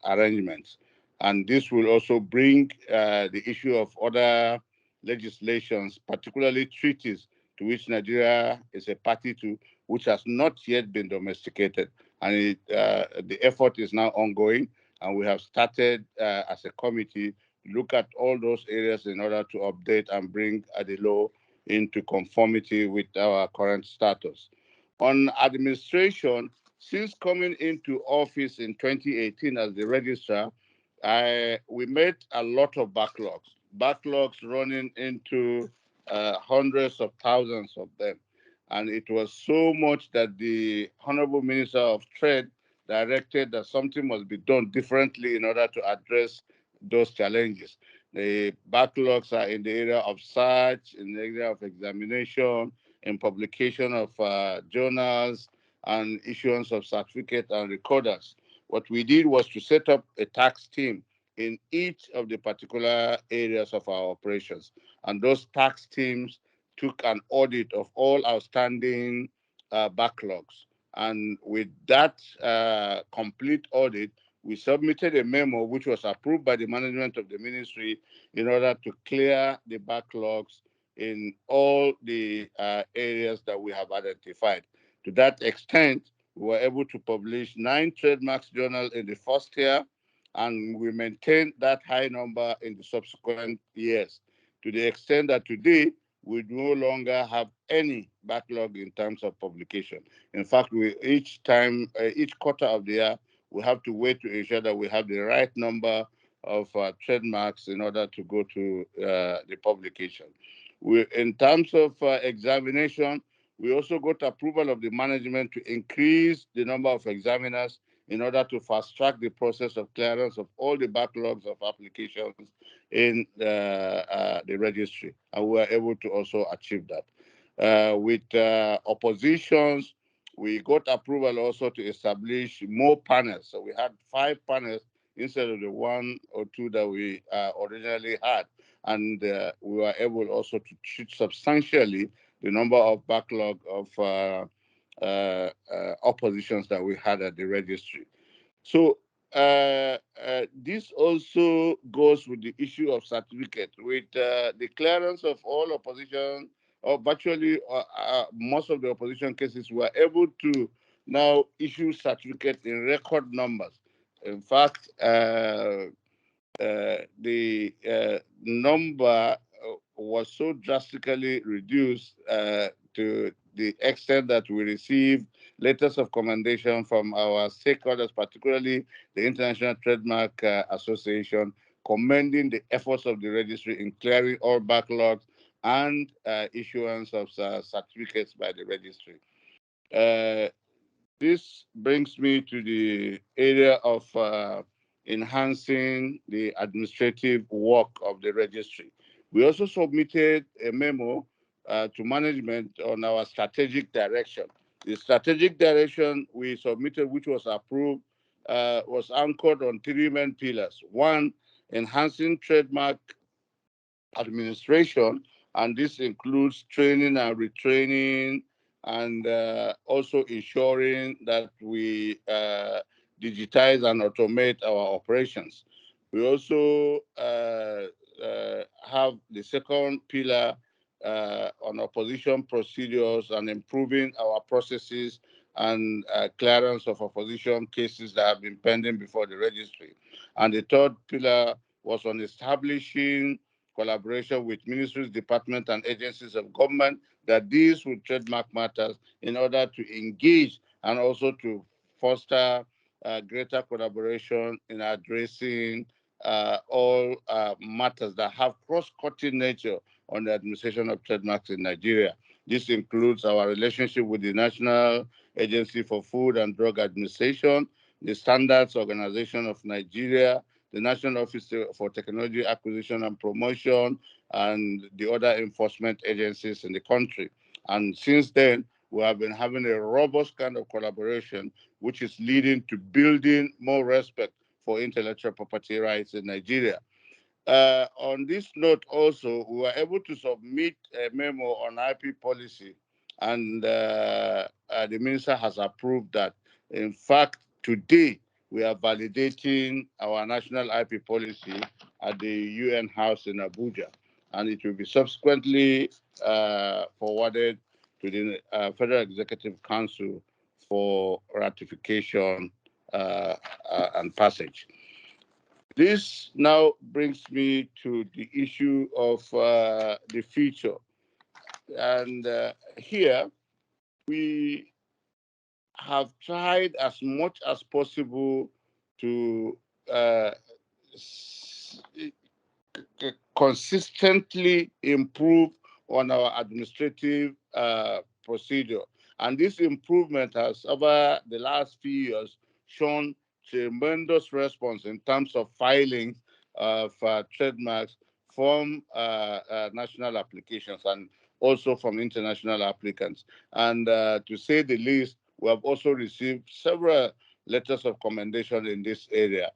arrangement. And this will also bring the issue of other legislations, particularly treaties to which Nigeria is a party to, which has not yet been domesticated. And the effort is now ongoing, and we have started as a committee to look at all those areas in order to update and bring the law into conformity with our current status. On administration, since coming into office in 2018 as the registrar, we met a lot of backlogs running into hundreds of thousands of them. And it was so much that the Honorable Minister of Trade directed that something must be done differently in order to address those challenges. The backlogs are in the area of search, in the area of examination, in publication of journals, and issuance of certificates and recorders. What we did was to set up a tax team in each of the particular areas of our operations. And those tax teams took an audit of all outstanding backlogs. And with that complete audit, we submitted a memo which was approved by the management of the ministry in order to clear the backlogs in all the areas that we have identified. To that extent, we were able to publish 9 trademarks journals in the first year, and we maintained that high number in the subsequent years, to the extent that today we no longer have any backlog in terms of publication. In fact, each quarter of the year, we have to wait to ensure that we have the right number of trademarks in order to go to the publication. In terms of examination, we also got approval of the management to increase the number of examiners in order to fast track the process of clearance of all the backlogs of applications in the registry. And we were able to also achieve that. With oppositions, we got approval also to establish more panels. So we had 5 panels instead of the 1 or 2 that we originally had. And we were able also to treat substantially the number of backlog of oppositions that we had at the registry. So this also goes with the issue of certificate. With the clearance of all opposition, or virtually most of the opposition cases, we were able to now issue certificates in record numbers. In fact, the number was so drastically reduced to the extent that we received letters of commendation from our stakeholders, particularly the International Trademark Association, commending the efforts of the registry in clearing all backlogs and issuance of certificates by the registry. This brings me to the area of enhancing the administrative work of the registry. We also submitted a memo to management on our strategic direction. The strategic direction we submitted, which was approved, was anchored on 3 main pillars. 1, enhancing trademark administration, and this includes training and retraining, and also ensuring that we digitize and automate our operations. We also have the second pillar on opposition procedures and improving our processes and clearance of opposition cases that have been pending before the registry. And the third pillar was on establishing collaboration with ministries, departments, and agencies of government that deals with trademark matters in order to engage and also to foster greater collaboration in addressing all matters that have cross-cutting nature on the administration of trademarks in Nigeria. This includes our relationship with the National Agency for Food and Drug Administration, the Standards Organization of Nigeria, the National Office for Technology Acquisition and Promotion, and the other enforcement agencies in the country. And since then, we have been having a robust kind of collaboration, which is leading to building more respect for intellectual property rights in Nigeria. On this note also, we were able to submit a memo on IP policy, and the minister has approved that. In fact, today, we are validating our national IP policy at the UN House in Abuja, and it will be subsequently forwarded to the Federal Executive Council for ratification and passage. This now brings me to the issue of the future. And here we have tried as much as possible to consistently improve on our administrative procedure. And this improvement has, over the last few years, shown tremendous response in terms of filings of trademarks from national applications and also from international applicants. And to say the least, we have also received several letters of commendation in this area.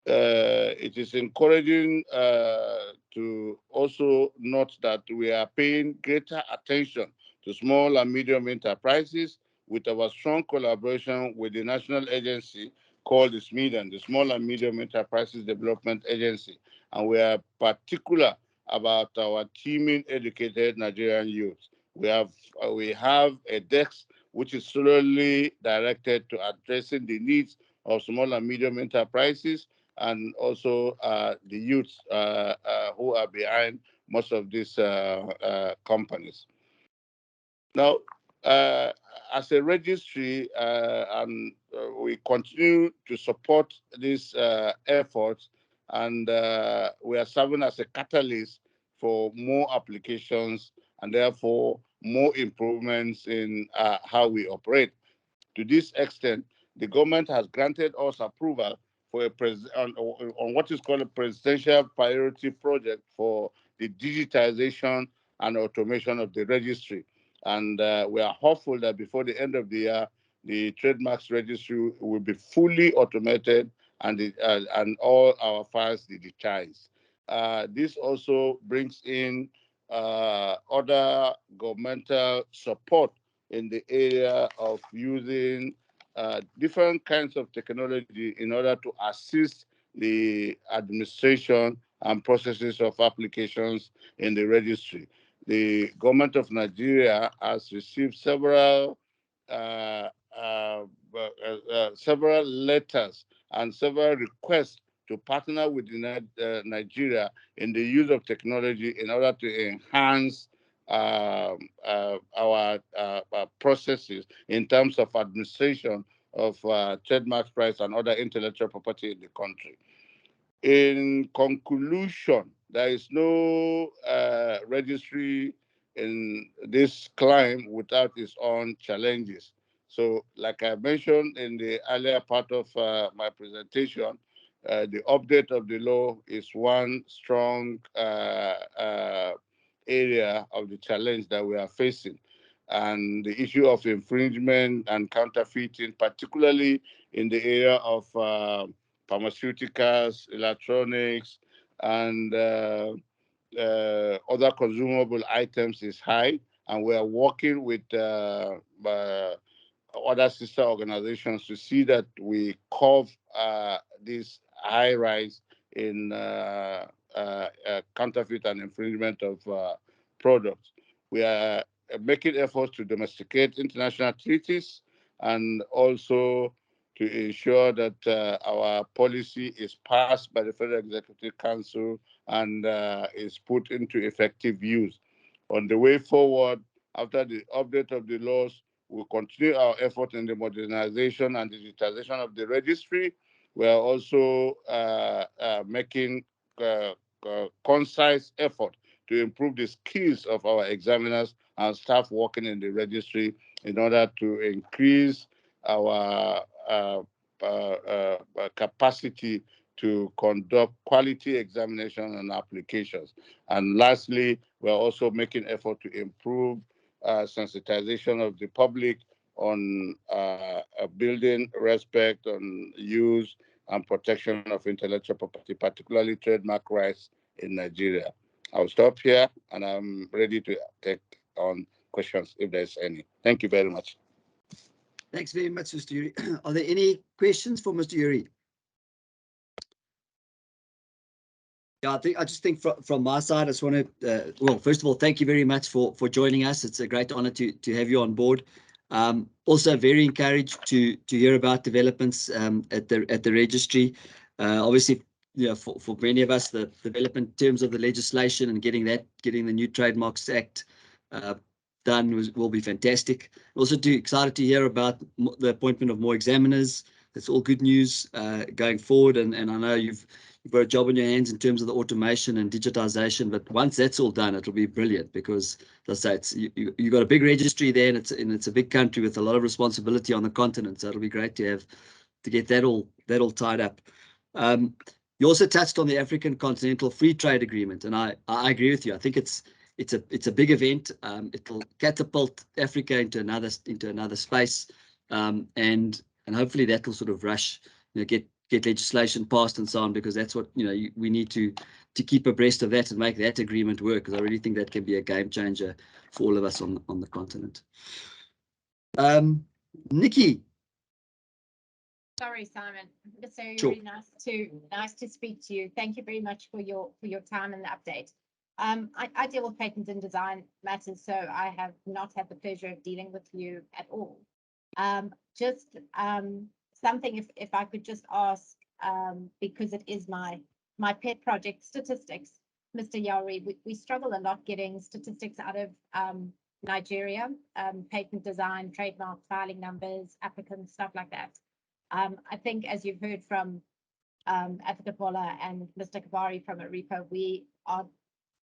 It is encouraging to also note that we are paying greater attention to small and medium enterprises with our strong collaboration with the national agency called the SMEDAN, the Small and Medium Enterprises Development Agency. And we are particular about our teaming educated Nigerian youth. We have a desk which is solely directed to addressing the needs of small and medium enterprises and also the youths who are behind most of these companies. Now, as a registry, and we continue to support these efforts, and we are serving as a catalyst for more applications and therefore more improvements in how we operate. To this extent, the government has granted us approval for on what is called a presidential priority project for the digitization and automation of the registry. And we are hopeful that before the end of the year, the trademarks registry will be fully automated and all our files digitized. This also brings in other governmental support in the area of using different kinds of technology in order to assist the administration and processes of applications in the registry. The government of Nigeria has received several letters and several requests to partner with Nigeria in the use of technology in order to enhance our processes in terms of administration of trademark rights and other intellectual property in the country. In conclusion, there is no registry in this climb without its own challenges. So, like I mentioned in the earlier part of my presentation, the update of the law is one strong area of the challenge that we are facing. And the issue of infringement and counterfeiting, particularly in the area of pharmaceuticals, electronics, and other consumable items is high, and we are working with other sister organizations to see that we curb this high rise in counterfeit and infringement of products. We are making efforts to domesticate international treaties and also to ensure that our policy is passed by the Federal Executive Council and is put into effective use. On the way forward, after the update of the laws, we'll continue our effort in the modernization and digitization of the registry. We are also making concise effort to improve the skills of our examiners and staff working in the registry in order to increase our capacity to conduct quality examination and applications. And lastly, we're also making effort to improve sensitization of the public on building respect on use and protection of intellectual property, particularly trademark rights in Nigeria. I'll stop here and I'm ready to take on questions if there's any. Thank you very much. Thanks very much, Mr. Yuri. Are there any questions for Mr. Yuri? Yeah, I just think from my side, I just want to, well, first of all, thank you very much for joining us. It's a great honor to have you on board. Also very encouraged to hear about developments at the registry. Obviously, for many of us, the development in terms of the legislation and getting the new Trademarks Act done will be fantastic. Also excited to hear about the appointment of more examiners. That's all good news going forward. And I know you've got a job on your hands in terms of the automation and digitization, but once that's all done, it'll be brilliant because, as I say, you've got a big registry there, and it's a big country with a lot of responsibility on the continent. So it'll be great to get that all tied up. You also touched on the African Continental Free Trade Agreement, and I agree with you. I think it's a big event. It'll catapult Africa into another space, and hopefully that will sort of rush, get legislation passed and so on, because that's what we need to keep abreast of that and make that agreement work, because I really think that can be a game changer for all of us on the continent. Nikki. Sorry, Simon. So Sure. really nice to speak to you. Thank you very much for your time and the update. I deal with patent and design matters, so I have not had the pleasure of dealing with you at all. Just something, if I could just ask, because it is my pet project, statistics, Mr. Yauri. We struggle a lot getting statistics out of Nigeria, patent design, trademark filing numbers, applicants, stuff like that. I think, as you've heard from Advocate Bola and Mr. Kabari from Aleppo, we are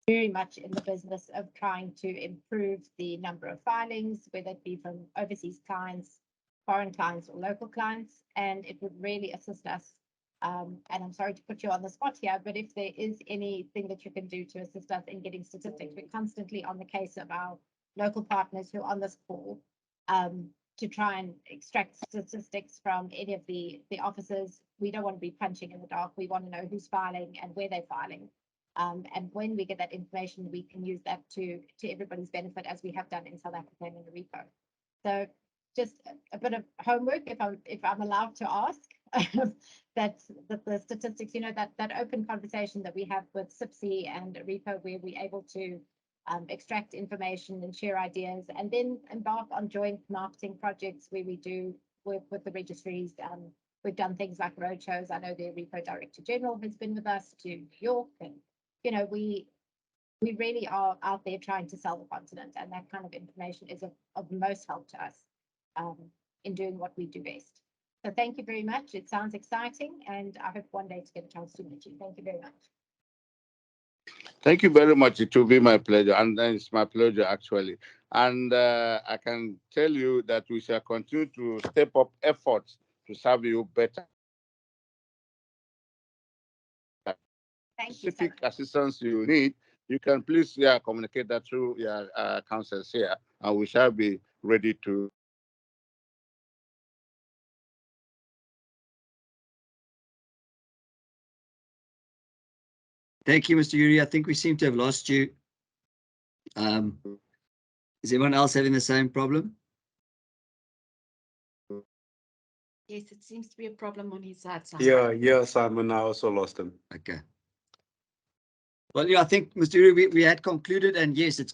very much in the business of trying to improve the number of filings, whether it be from overseas clients, foreign clients, or local clients, and it would really assist us. And I'm sorry to put you on the spot here, but if there is anything that you can do to assist us in getting statistics, we're constantly on the case of our local partners who are on this call to try and extract statistics from any of the offices. We don't want to be punching in the dark. We want to know who's filing and where they're filing. And when we get that information, we can use that to everybody's benefit, as we have done in South Africa and in Aleppo. So just a bit of homework, if I'm allowed to ask, that the statistics, that open conversation that we have with SIPSI and Aleppo, where we're able to extract information and share ideas, and then embark on joint marketing projects where we do work with the registries. We've done things like roadshows. I know the Aleppo Director General has been with us to New York, and we really are out there trying to sell the continent, and that kind of information is of most help to us in doing what we do best. So thank you very much. It sounds exciting, and I hope one day to get a chance to meet you. Thank you very much. Thank you very much. It will be my pleasure, and it's my pleasure actually. And I can tell you that we shall continue to step up efforts to serve you better. Thank you. Specific assistance you need, you can please communicate that through your councils here, and we shall be ready to. Thank you, Mr. Yuri. I think we seem to have lost you. Is everyone else having the same problem? Yes, it seems to be a problem on his side. Yeah, Simon, I also lost him. Okay. Well, yeah, I think, Mr. Yuri, we had concluded, and yes, it's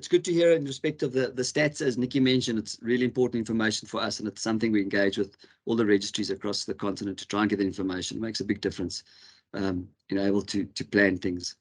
good to hear in respect of the stats, as Nikki mentioned. It's really important information for us, and it's something we engage with all the registries across the continent to try and get the information. It makes a big difference, able to plan things.